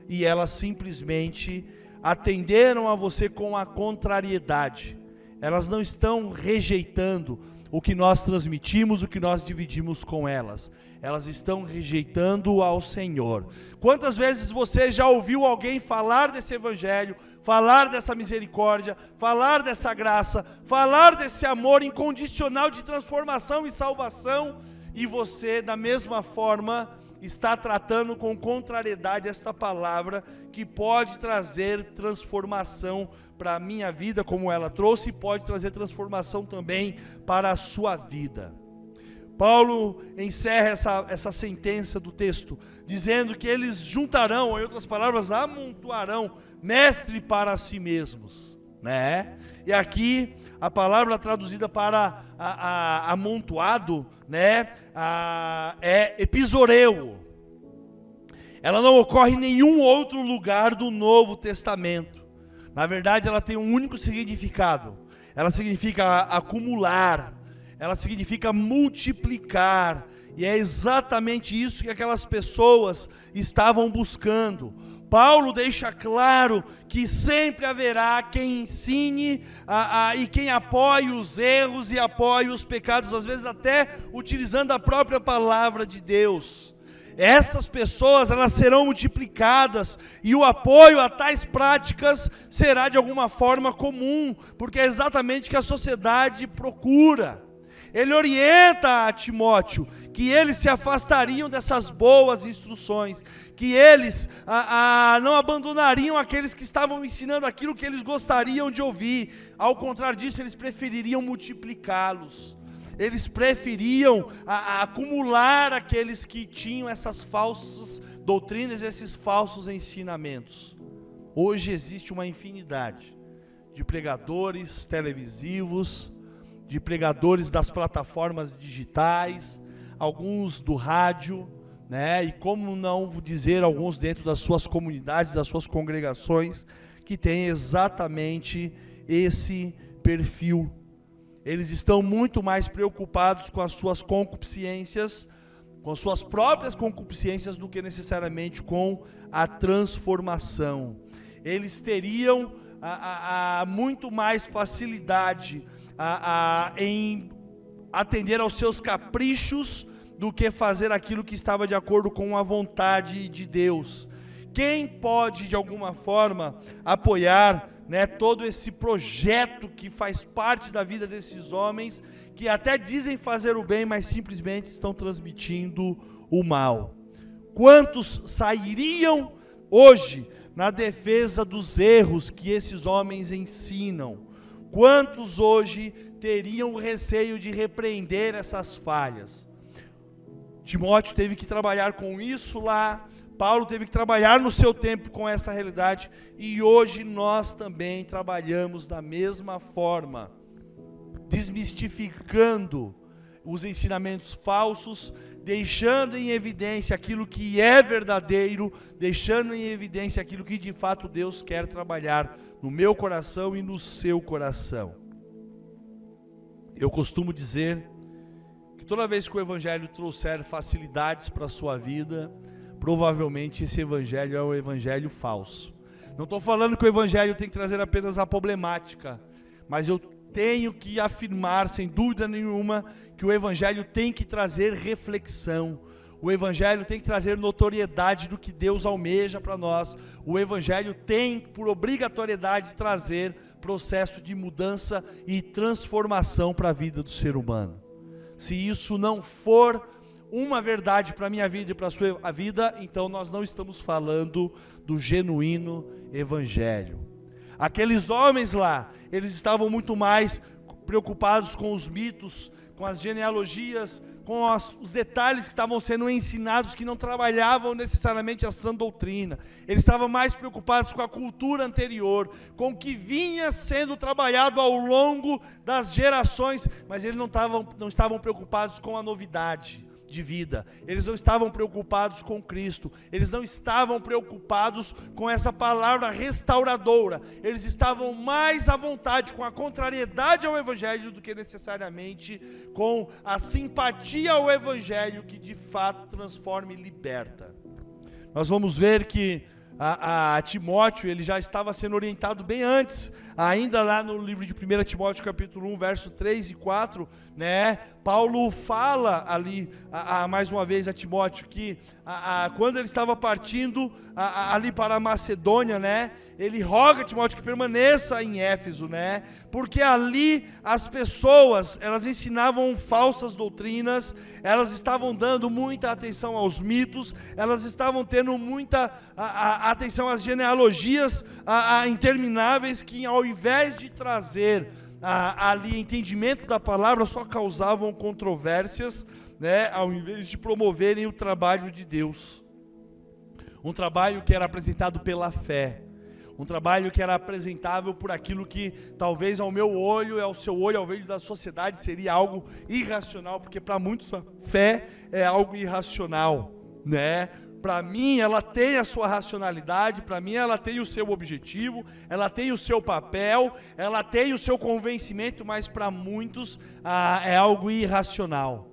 S6: e elas simplesmente atenderam a você com a contrariedade? Elas não estão rejeitando o que nós transmitimos, o que nós dividimos com elas. Elas estão rejeitando ao Senhor. Quantas vezes você já ouviu alguém falar desse evangelho, falar dessa misericórdia, falar dessa graça, falar desse amor incondicional de transformação e salvação, e você, da mesma forma, está tratando com contrariedade esta palavra que pode trazer transformação para a minha vida, como ela trouxe, e pode trazer transformação também para a sua vida. Paulo encerra essa sentença do texto, dizendo que eles juntarão, ou em outras palavras, amontoarão mestre para si mesmos, né? E aqui a palavra traduzida para amontoado, né, é episoreu. Ela não ocorre em nenhum outro lugar do Novo Testamento. Na verdade, ela tem um único significado. Ela significa acumular, ela significa multiplicar. E é exatamente isso que aquelas pessoas estavam buscando. Paulo deixa claro que sempre haverá quem ensine e quem apoie os erros e apoie os pecados, às vezes até utilizando a própria palavra de Deus. Essas pessoas, elas serão multiplicadas, e o apoio a tais práticas será de alguma forma comum, porque é exatamente o que a sociedade procura. Ele orienta a Timóteo que eles se afastariam dessas boas instruções, que eles não abandonariam aqueles que estavam ensinando aquilo que eles gostariam de ouvir. Ao contrário disso, eles prefeririam multiplicá-los. Eles preferiam acumular aqueles que tinham essas falsas doutrinas, esses falsos ensinamentos. Hoje existe uma infinidade de pregadores televisivos, de pregadores das plataformas digitais, alguns do rádio, né? E como não dizer, alguns dentro das suas comunidades, das suas congregações, que têm exatamente esse perfil. Eles estão muito mais preocupados com as suas concupiscências, com as suas próprias concupiscências, do que necessariamente com a transformação. Eles teriam muito mais facilidade em atender aos seus caprichos do que fazer aquilo que estava de acordo com a vontade de Deus. Quem pode, de alguma forma, apoiar, né, todo esse projeto que faz parte da vida desses homens, que até dizem fazer o bem, mas simplesmente estão transmitindo o mal? Quantos sairiam hoje na defesa dos erros que esses homens ensinam? Quantos hoje teriam receio de repreender essas falhas? Timóteo teve que trabalhar com isso lá, Paulo teve que trabalhar no seu tempo com essa realidade, e hoje nós também trabalhamos da mesma forma, desmistificando os ensinamentos falsos, deixando em evidência aquilo que é verdadeiro, deixando em evidência aquilo que de fato Deus quer trabalhar no meu coração e no seu coração. Eu costumo dizer que toda vez que o Evangelho trouxer facilidades para a sua vida, provavelmente esse Evangelho é um Evangelho falso. Não estou falando que o Evangelho tem que trazer apenas a problemática, mas eu tenho que afirmar, sem dúvida nenhuma, que o Evangelho tem que trazer reflexão. O Evangelho tem que trazer notoriedade do que Deus almeja para nós. O Evangelho tem, por obrigatoriedade, trazer processo de mudança e transformação para a vida do ser humano. Se isso não for uma verdade para a minha vida e para a sua vida, então nós não estamos falando do genuíno Evangelho. Aqueles homens lá, eles estavam muito mais preocupados com os mitos, com as genealogias, com os detalhes que estavam sendo ensinados, que não trabalhavam necessariamente a sã doutrina. Eles estavam mais preocupados com a cultura anterior, com o que vinha sendo trabalhado ao longo das gerações, mas eles não estavam preocupados com a novidade de vida. Eles não estavam preocupados com Cristo, eles não estavam preocupados com essa palavra restauradora, eles estavam mais à vontade com a contrariedade ao Evangelho do que necessariamente com a simpatia ao Evangelho que de fato transforma e liberta. Nós vamos ver que a Timóteo, ele já estava sendo orientado bem antes, ainda lá no livro de 1 Timóteo capítulo 1, verso 3 e 4, né? Paulo fala ali, mais uma vez a Timóteo, que quando ele estava partindo ali para a Macedônia, né? Ele roga a Timóteo que permaneça em Éfeso, né? Porque ali as pessoas, elas ensinavam falsas doutrinas, elas estavam dando muita atenção aos mitos, elas estavam tendo muita atenção às genealogias intermináveis, que ao invés de trazer ali entendimento da palavra, só causavam controvérsias, né, ao invés de promoverem o trabalho de Deus. Um trabalho que era apresentado pela fé. Um trabalho que era apresentável por aquilo que talvez ao meu olho, ao seu olho, ao olho da sociedade, seria algo irracional, porque para muitos a fé é algo irracional, né? Para mim ela tem a sua racionalidade, para mim ela tem o seu objetivo, ela tem o seu papel, ela tem o seu convencimento, mas para muitos é algo irracional.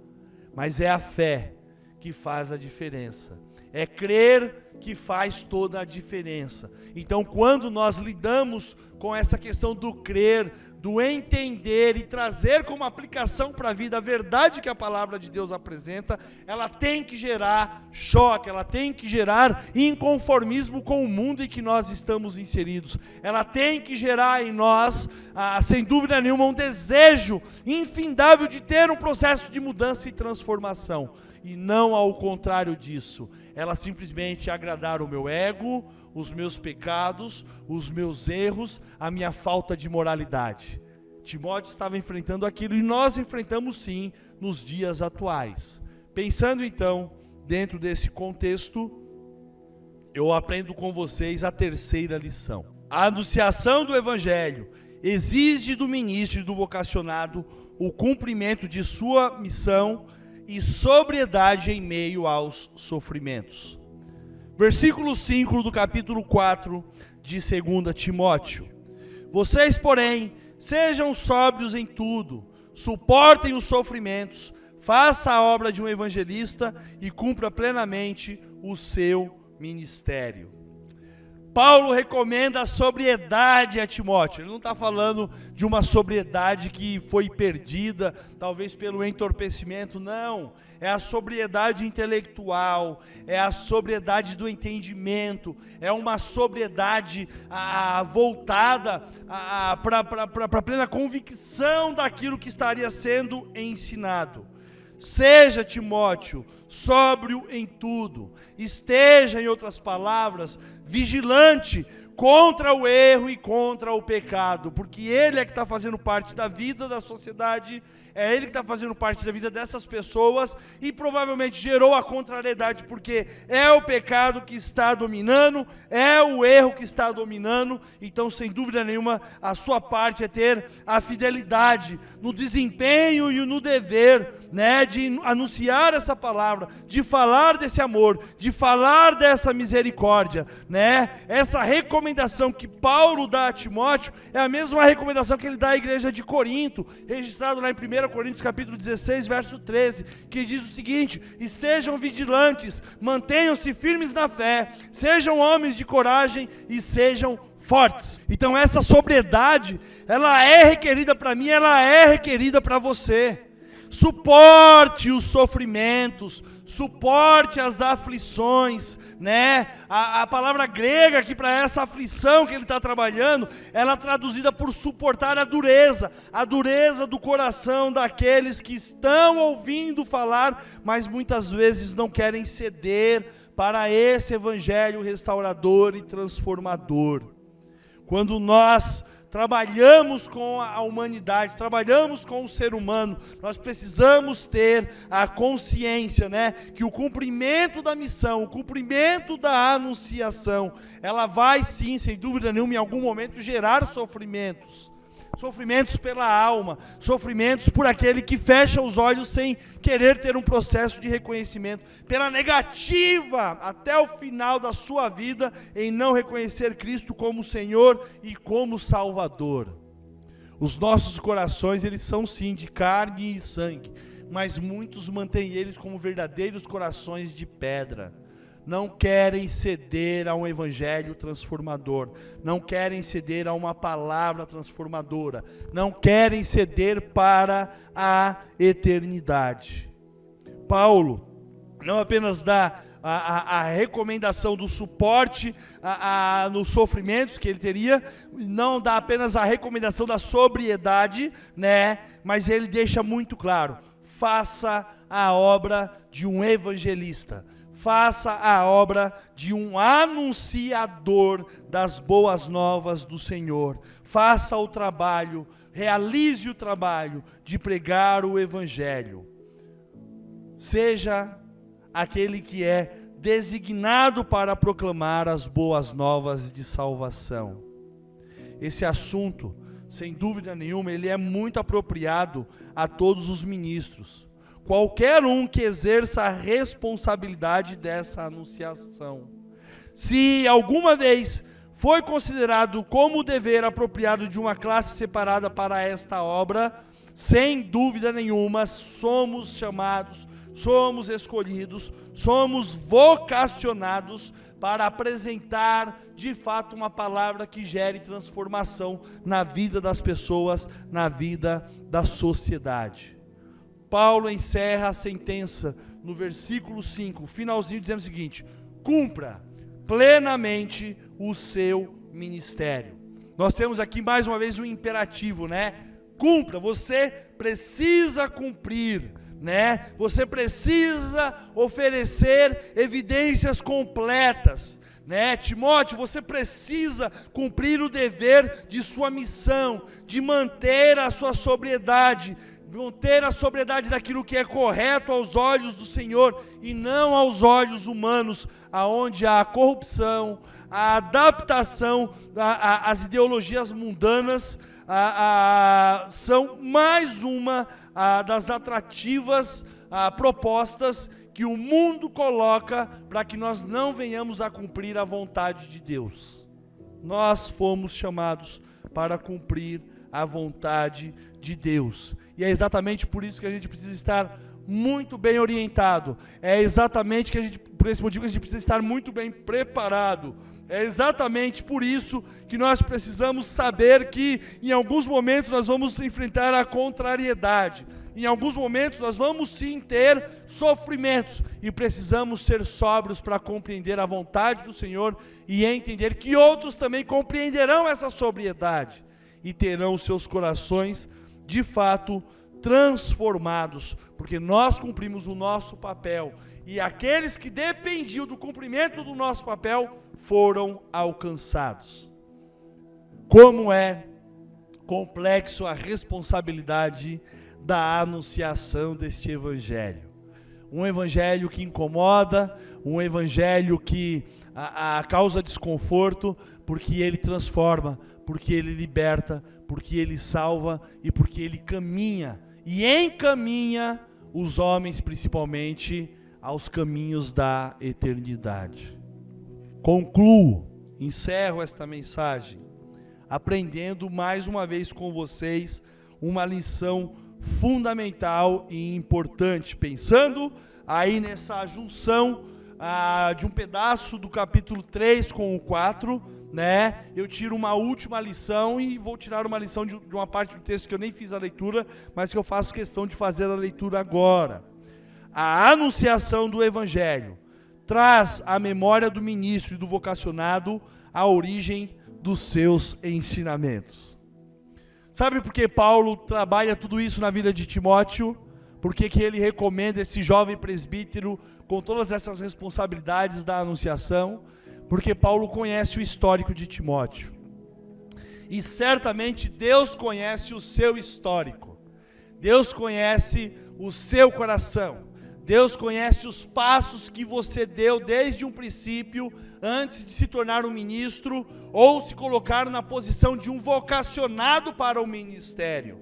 S6: Mas é a fé que faz a diferença. É crer que faz toda a diferença. Então, quando nós lidamos com essa questão do crer, do entender e trazer como aplicação para a vida a verdade que a palavra de Deus apresenta, ela tem que gerar choque, ela tem que gerar inconformismo com o mundo em que nós estamos inseridos. Ela tem que gerar em nós, sem dúvida nenhuma, um desejo infindável de ter um processo de mudança e transformação. E não ao contrário disso, ela simplesmente agradar o meu ego, os meus pecados, os meus erros, a minha falta de moralidade. Timóteo estava enfrentando aquilo e nós enfrentamos sim nos dias atuais. Pensando então, dentro desse contexto, eu aprendo com vocês a terceira lição. A anunciação do Evangelho exige do ministro e do vocacionado o cumprimento de sua missão e sobriedade em meio aos sofrimentos. Versículo 5 do capítulo 4 de 2 Timóteo. Vocês, porém, sejam sóbrios em tudo, suportem os sofrimentos, faça a obra de um evangelista e cumpra plenamente o seu ministério. Paulo recomenda a sobriedade a Timóteo. Ele não está falando de uma sobriedade que foi perdida, talvez pelo entorpecimento, não. É a sobriedade intelectual, é a sobriedade do entendimento, é uma sobriedade voltada para a plena convicção daquilo que estaria sendo ensinado. Seja, Timóteo, sóbrio em tudo, esteja, em outras palavras, vigilante contra o erro e contra o pecado, porque ele é que está fazendo parte da vida da sociedade, é ele que está fazendo parte da vida dessas pessoas e provavelmente gerou a contrariedade, porque é o pecado que está dominando, é o erro que está dominando. Então, sem dúvida nenhuma, a sua parte é ter a fidelidade no desempenho e no dever, né, de anunciar essa palavra, de falar desse amor, de falar dessa misericórdia, né? Essa recomendação que Paulo dá a Timóteo é a mesma recomendação que ele dá à igreja de Corinto, registrado lá em 1 Coríntios capítulo 16, verso 13, que diz o seguinte: estejam vigilantes, mantenham-se firmes na fé, sejam homens de coragem e sejam fortes. Então essa sobriedade, ela é requerida para mim, ela é requerida para você. Suporte os sofrimentos, suporte as aflições, né? A palavra grega aqui para essa aflição que ele está trabalhando, ela é traduzida por suportar a dureza do coração daqueles que estão ouvindo falar, mas muitas vezes não querem ceder para esse evangelho restaurador e transformador. Quando nós trabalhamos com a humanidade, trabalhamos com o ser humano, nós precisamos ter a consciência, né, que o cumprimento da missão, o cumprimento da anunciação, ela vai sim, sem dúvida nenhuma, em algum momento gerar sofrimentos. Sofrimentos pela alma, sofrimentos por aquele que fecha os olhos sem querer ter um processo de reconhecimento, pela negativa até o final da sua vida em não reconhecer Cristo como Senhor e como Salvador. Os nossos corações, eles são sim de carne e sangue, mas muitos mantêm eles como verdadeiros corações de pedra. Não querem ceder a um evangelho transformador, não querem ceder a uma palavra transformadora, não querem ceder para a eternidade. Paulo não apenas dá a recomendação do suporte nos sofrimentos que ele teria, não dá apenas a recomendação da sobriedade, né? Mas ele deixa muito claro: faça a obra de um evangelista. Faça a obra de um anunciador das boas novas do Senhor. Faça o trabalho, realize o trabalho de pregar o Evangelho. seja aquele que é designado para proclamar as boas novas de salvação. Esse assunto, sem dúvida nenhuma, ele é muito apropriado a todos os ministros. Qualquer um que exerça a responsabilidade dessa anunciação. Se alguma vez foi considerado como dever apropriado de uma classe separada para esta obra, sem dúvida nenhuma, somos chamados, somos escolhidos, somos vocacionados para apresentar, de fato, uma palavra que gere transformação na vida das pessoas, na vida da sociedade. Paulo encerra a sentença no versículo 5, finalzinho, dizendo o seguinte: cumpra plenamente o seu ministério. Nós temos aqui mais uma vez um imperativo, né? Cumpra, você precisa cumprir, né? Você precisa oferecer evidências completas, né? Timóteo, você precisa cumprir o dever de sua missão, de manter a sua sobriedade, manter a sobriedade daquilo que é correto aos olhos do Senhor e não aos olhos humanos, aonde a corrupção, a adaptação às ideologias mundanas são mais uma das atrativas propostas que o mundo coloca para que nós não venhamos a cumprir a vontade de Deus. Nós fomos chamados para cumprir a vontade de Deus. E é exatamente por isso que a gente precisa estar muito bem orientado. É exatamente por esse motivo que a gente precisa estar muito bem preparado. É exatamente por isso que nós precisamos saber que em alguns momentos nós vamos enfrentar a contrariedade. Em alguns momentos nós vamos sim ter sofrimentos e precisamos ser sóbrios para compreender a vontade do Senhor e entender que outros também compreenderão essa sobriedade e terão seus corações de fato transformados, porque nós cumprimos o nosso papel e aqueles que dependiam do cumprimento do nosso papel foram alcançados. Como é complexo a responsabilidade da anunciação deste evangelho. Um evangelho que incomoda, um evangelho que causa desconforto, porque ele transforma, porque ele liberta, porque ele salva e porque ele caminha e encaminha os homens principalmente aos caminhos da eternidade. Concluo, encerro esta mensagem, aprendendo mais uma vez com vocês uma lição fundamental e importante, pensando aí nessa junção de um pedaço do capítulo 3 com o 4, né? Eu tiro uma última lição e vou tirar uma lição de uma parte do texto que eu nem fiz a leitura, mas que eu faço questão de fazer a leitura agora. A anunciação do evangelho traz à memória do ministro e do vocacionado a origem dos seus ensinamentos. Sabe por que Paulo trabalha tudo isso na vida de Timóteo? Por que ele recomenda esse jovem presbítero com todas essas responsabilidades da anunciação? Porque Paulo conhece o histórico de Timóteo. E certamente Deus conhece o seu histórico. Deus conhece o seu coração. Deus conhece os passos que você deu desde um princípio, antes de se tornar um ministro, ou se colocar na posição de um vocacionado para o ministério.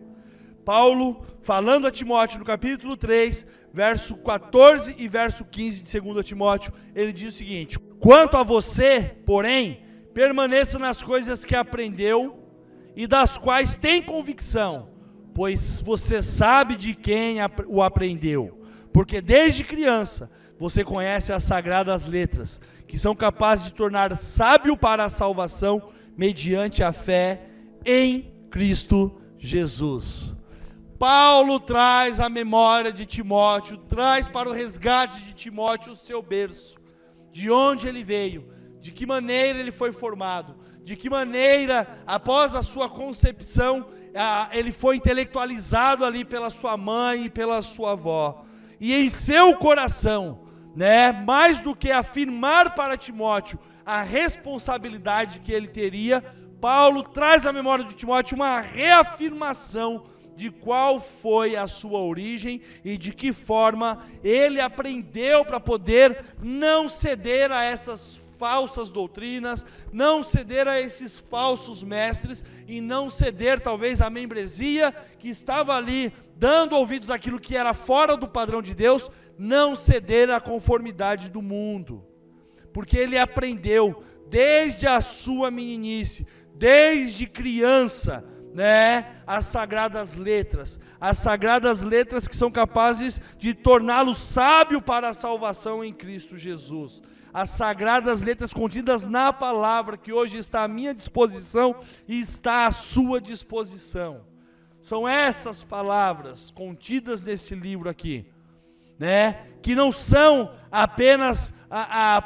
S6: Paulo, falando a Timóteo no capítulo 3, verso 14 e verso 15 de 2 Timóteo, ele diz o seguinte: quanto a você, porém, permaneça nas coisas que aprendeu e das quais tem convicção, pois você sabe de quem o aprendeu. Porque desde criança você conhece as sagradas letras, que são capazes de tornar sábio para a salvação mediante a fé em Cristo Jesus. Paulo traz a memória de Timóteo, traz para o resgate de Timóteo o seu berço, de onde ele veio, de que maneira ele foi formado, de que maneira, após a sua concepção, ele foi intelectualizado ali pela sua mãe e pela sua avó. E em seu coração, né, mais do que afirmar para Timóteo a responsabilidade que ele teria, Paulo traz à memória de Timóteo uma reafirmação de qual foi a sua origem e de que forma ele aprendeu para poder não ceder a essas falsas doutrinas, não ceder a esses falsos mestres e não ceder talvez à membresia que estava ali dando ouvidos àquilo que era fora do padrão de Deus, não ceder à conformidade do mundo, porque ele aprendeu desde a sua meninice, desde criança, as sagradas letras que são capazes de torná-lo sábio para a salvação em Cristo Jesus. As sagradas letras contidas na palavra, que hoje está à minha disposição e está à sua disposição. São essas palavras contidas neste livro aqui, que não são apenas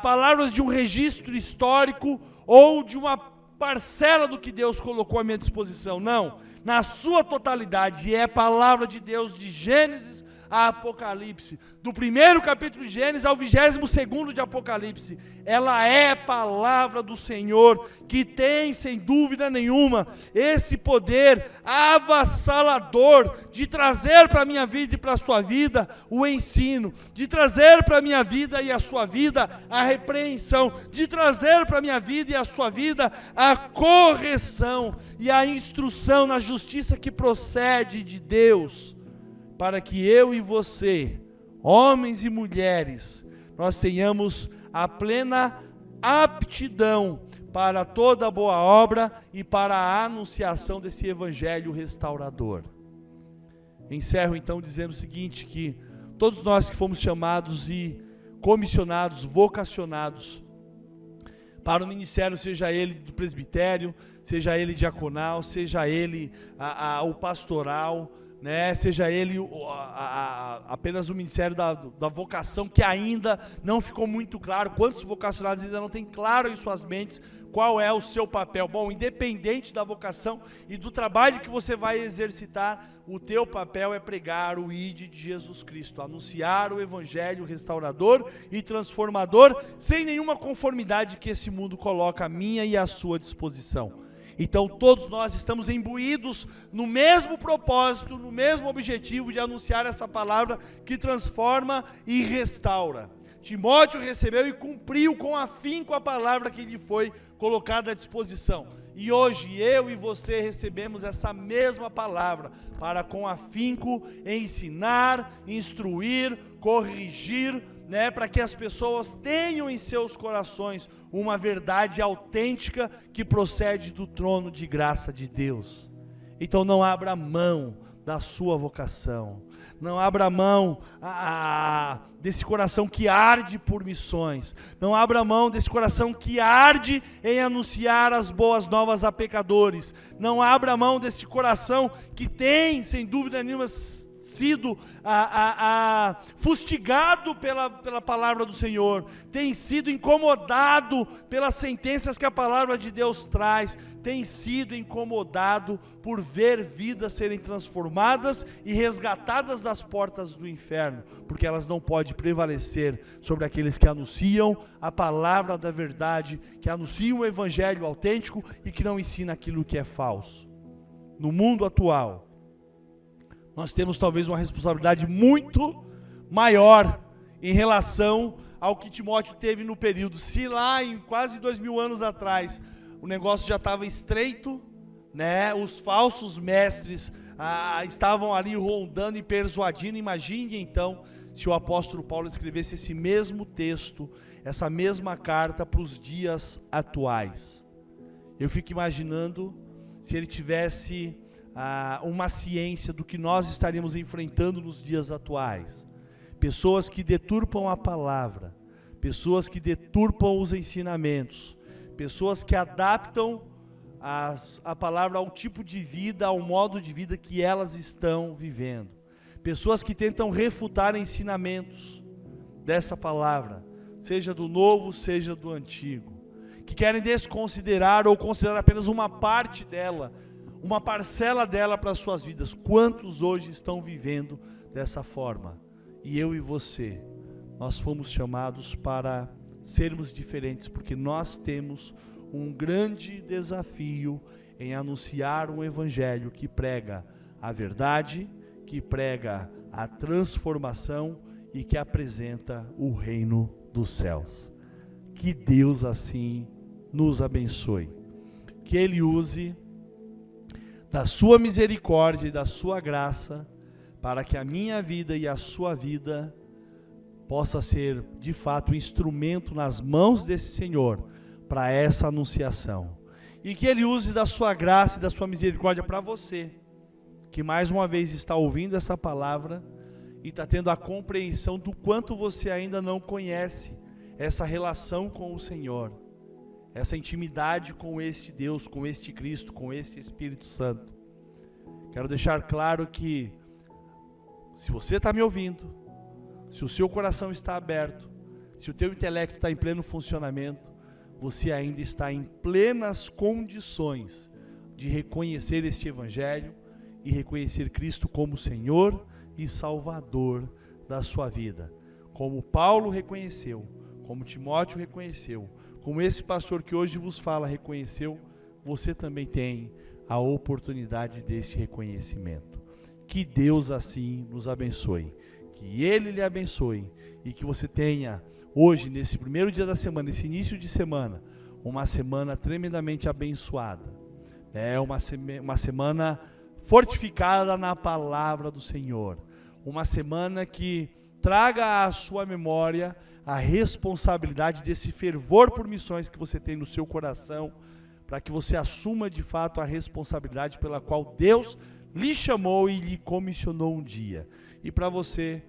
S6: palavras de um registro histórico ou de uma parcela do que Deus colocou à minha disposição. Não, na sua totalidade, é palavra de Deus de Gênesis a Apocalipse, do primeiro capítulo de Gênesis ao 22º de Apocalipse, ela é palavra do Senhor, que tem, sem dúvida nenhuma, esse poder avassalador de trazer para a minha vida e para a sua vida o ensino, de trazer para a minha vida e a sua vida a repreensão, de trazer para a minha vida e a sua vida a correção e a instrução na justiça que procede de Deus, para que eu e você, homens e mulheres, nós tenhamos a plena aptidão para toda boa obra e para a anunciação desse evangelho restaurador. Encerro então dizendo o seguinte, que todos nós que fomos chamados e comissionados, vocacionados para o ministério, seja ele do presbitério, seja ele diaconal, seja ele o pastoral, seja ele apenas o ministério da vocação, que ainda não ficou muito claro, quantos vocacionados ainda não têm claro em suas mentes qual é o seu papel. Bom, independente da vocação e do trabalho que você vai exercitar, o teu papel é pregar o ID de Jesus Cristo, anunciar o evangelho restaurador e transformador, sem nenhuma conformidade que esse mundo coloca à minha e à sua disposição. Então todos nós estamos imbuídos no mesmo propósito, no mesmo objetivo de anunciar essa palavra que transforma e restaura. Timóteo recebeu e cumpriu com afinco a palavra que lhe foi colocada à disposição. E hoje eu e você recebemos essa mesma palavra para com afinco ensinar, instruir, corrigir, para que as pessoas tenham em seus corações uma verdade autêntica que procede do trono de graça de Deus. Então não abra mão da sua vocação, não abra mão desse coração que arde por missões, não abra mão desse coração que arde em anunciar as boas novas a pecadores, não abra mão desse coração que tem, sem dúvida nenhuma, sido fustigado pela palavra do Senhor, tem sido incomodado pelas sentenças que a palavra de Deus traz, tem sido incomodado por ver vidas serem transformadas e resgatadas das portas do inferno, porque elas não podem prevalecer sobre aqueles que anunciam a palavra da verdade, que anunciam o evangelho autêntico e que não ensinam aquilo que é falso. No mundo atual, nós temos talvez uma responsabilidade muito maior em relação ao que Timóteo teve no período. Se lá em quase 2000 anos atrás o negócio já estava estreito, os falsos mestres estavam ali rondando e persuadindo, imagine então se o apóstolo Paulo escrevesse esse mesmo texto, essa mesma carta para os dias atuais. Eu fico imaginando se ele tivesse uma ciência do que nós estaríamos enfrentando nos dias atuais. Pessoas que deturpam a palavra, pessoas que deturpam os ensinamentos, pessoas que adaptam a palavra ao tipo de vida, ao modo de vida que elas estão vivendo. Pessoas que tentam refutar ensinamentos dessa palavra, seja do novo, seja do antigo, que querem desconsiderar ou considerar apenas uma parte dela, uma parcela dela para as suas vidas. Quantos hoje estão vivendo dessa forma? E eu e você, nós fomos chamados para sermos diferentes, porque nós temos um grande desafio em anunciar um evangelho que prega a verdade, que prega a transformação e que apresenta o reino dos céus. Que Deus assim nos abençoe. Que Ele use da sua misericórdia e da sua graça para que a minha vida e a sua vida possa ser, de fato, instrumento nas mãos desse Senhor para essa anunciação. E que Ele use da sua graça e da sua misericórdia para você, que mais uma vez está ouvindo essa palavra e está tendo a compreensão do quanto você ainda não conhece essa relação com o Senhor, essa intimidade com este Deus, com este Cristo, com este Espírito Santo. Quero deixar claro que, se você está me ouvindo, se o seu coração está aberto, se o teu intelecto está em pleno funcionamento, você ainda está em plenas condições de reconhecer este Evangelho e reconhecer Cristo como Senhor e Salvador da sua vida. Como Paulo reconheceu, como Timóteo reconheceu, como esse pastor que hoje vos fala reconheceu, você também tem a oportunidade deste reconhecimento. Que Deus assim nos abençoe, que Ele lhe abençoe e que você tenha hoje, nesse primeiro dia da semana, nesse início de semana, uma semana tremendamente abençoada. É uma semana fortificada na palavra do Senhor. Uma semana que traga à sua memória a responsabilidade desse fervor por missões que você tem no seu coração, para que você assuma de fato a responsabilidade pela qual Deus lhe chamou e lhe comissionou um dia. E para você,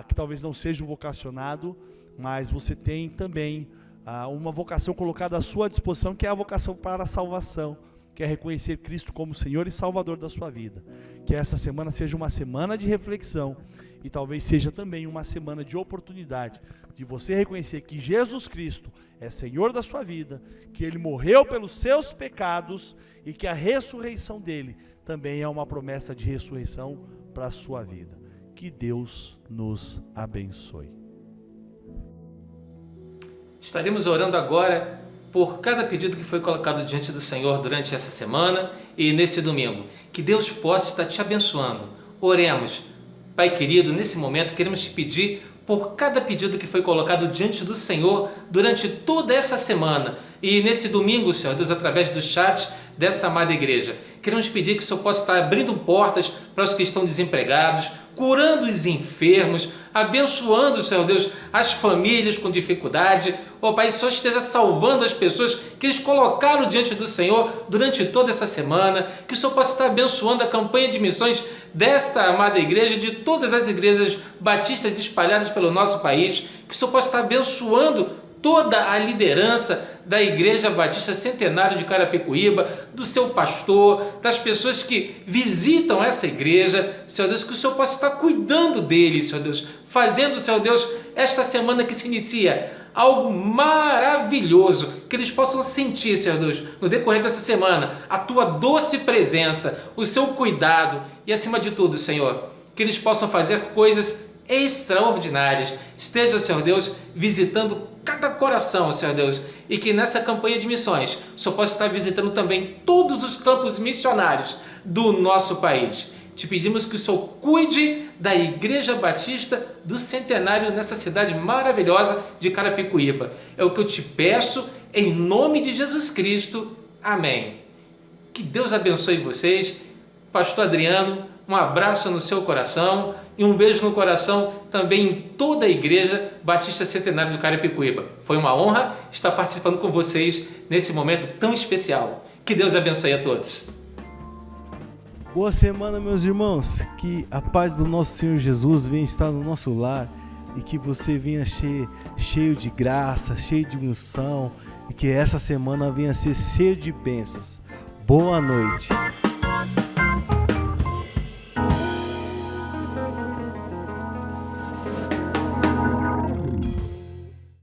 S6: que talvez não seja um vocacionado, mas você tem também uma vocação colocada à sua disposição, que é a vocação para a salvação, que é reconhecer Cristo como Senhor e Salvador da sua vida. Que essa semana seja uma semana de reflexão e talvez seja também uma semana de oportunidade de você reconhecer que Jesus Cristo é Senhor da sua vida, que Ele morreu pelos seus pecados e que a ressurreição dEle também é uma promessa de ressurreição para a sua vida. Que Deus nos abençoe.
S2: Estaremos orando agora por cada pedido que foi colocado diante do Senhor durante essa semana e nesse domingo. Que Deus possa estar te abençoando. Oremos. Pai querido, nesse momento queremos te pedir por cada pedido que foi colocado diante do Senhor durante toda essa semana e nesse domingo, Senhor Deus, através do chat dessa amada igreja. Queremos pedir que o Senhor possa estar abrindo portas para os que estão desempregados, curando os enfermos, abençoando, Senhor Deus, as famílias com dificuldade. Ó Pai, o Senhor esteja salvando as pessoas que eles colocaram diante do Senhor durante toda essa semana, que o Senhor possa estar abençoando a campanha de missões desta amada igreja e de todas as igrejas batistas espalhadas pelo nosso país, que o Senhor possa estar abençoando toda a liderança da Igreja Batista Centenário de Carapicuíba, do seu pastor, das pessoas que visitam essa igreja, Senhor Deus, que o Senhor possa estar cuidando deles, Senhor Deus, fazendo, Senhor Deus, esta semana que se inicia, algo maravilhoso, que eles possam sentir, Senhor Deus, no decorrer dessa semana, a Tua doce presença, o Seu cuidado e, acima de tudo, Senhor, que eles possam fazer coisas extraordinárias. Esteja, Senhor Deus, visitando cada coração, Senhor Deus, e que nessa campanha de missões o Senhor possa estar visitando também todos os campos missionários do nosso país. Te pedimos que o Senhor cuide da Igreja Batista do Centenário nessa cidade maravilhosa de Carapicuíba. É o que eu te peço em nome de Jesus Cristo. Amém. Que Deus abençoe vocês. Pastor Adriano, um abraço no seu coração e um beijo no coração também em toda a Igreja Batista Centenário do Carapicuíba. Foi uma honra estar participando com vocês nesse momento tão especial. Que Deus abençoe a todos.
S1: Boa semana, meus irmãos. Que a paz do nosso Senhor Jesus venha estar no nosso lar e que você venha cheio de graça, cheio de unção e que essa semana venha ser cheio de bênçãos. Boa noite.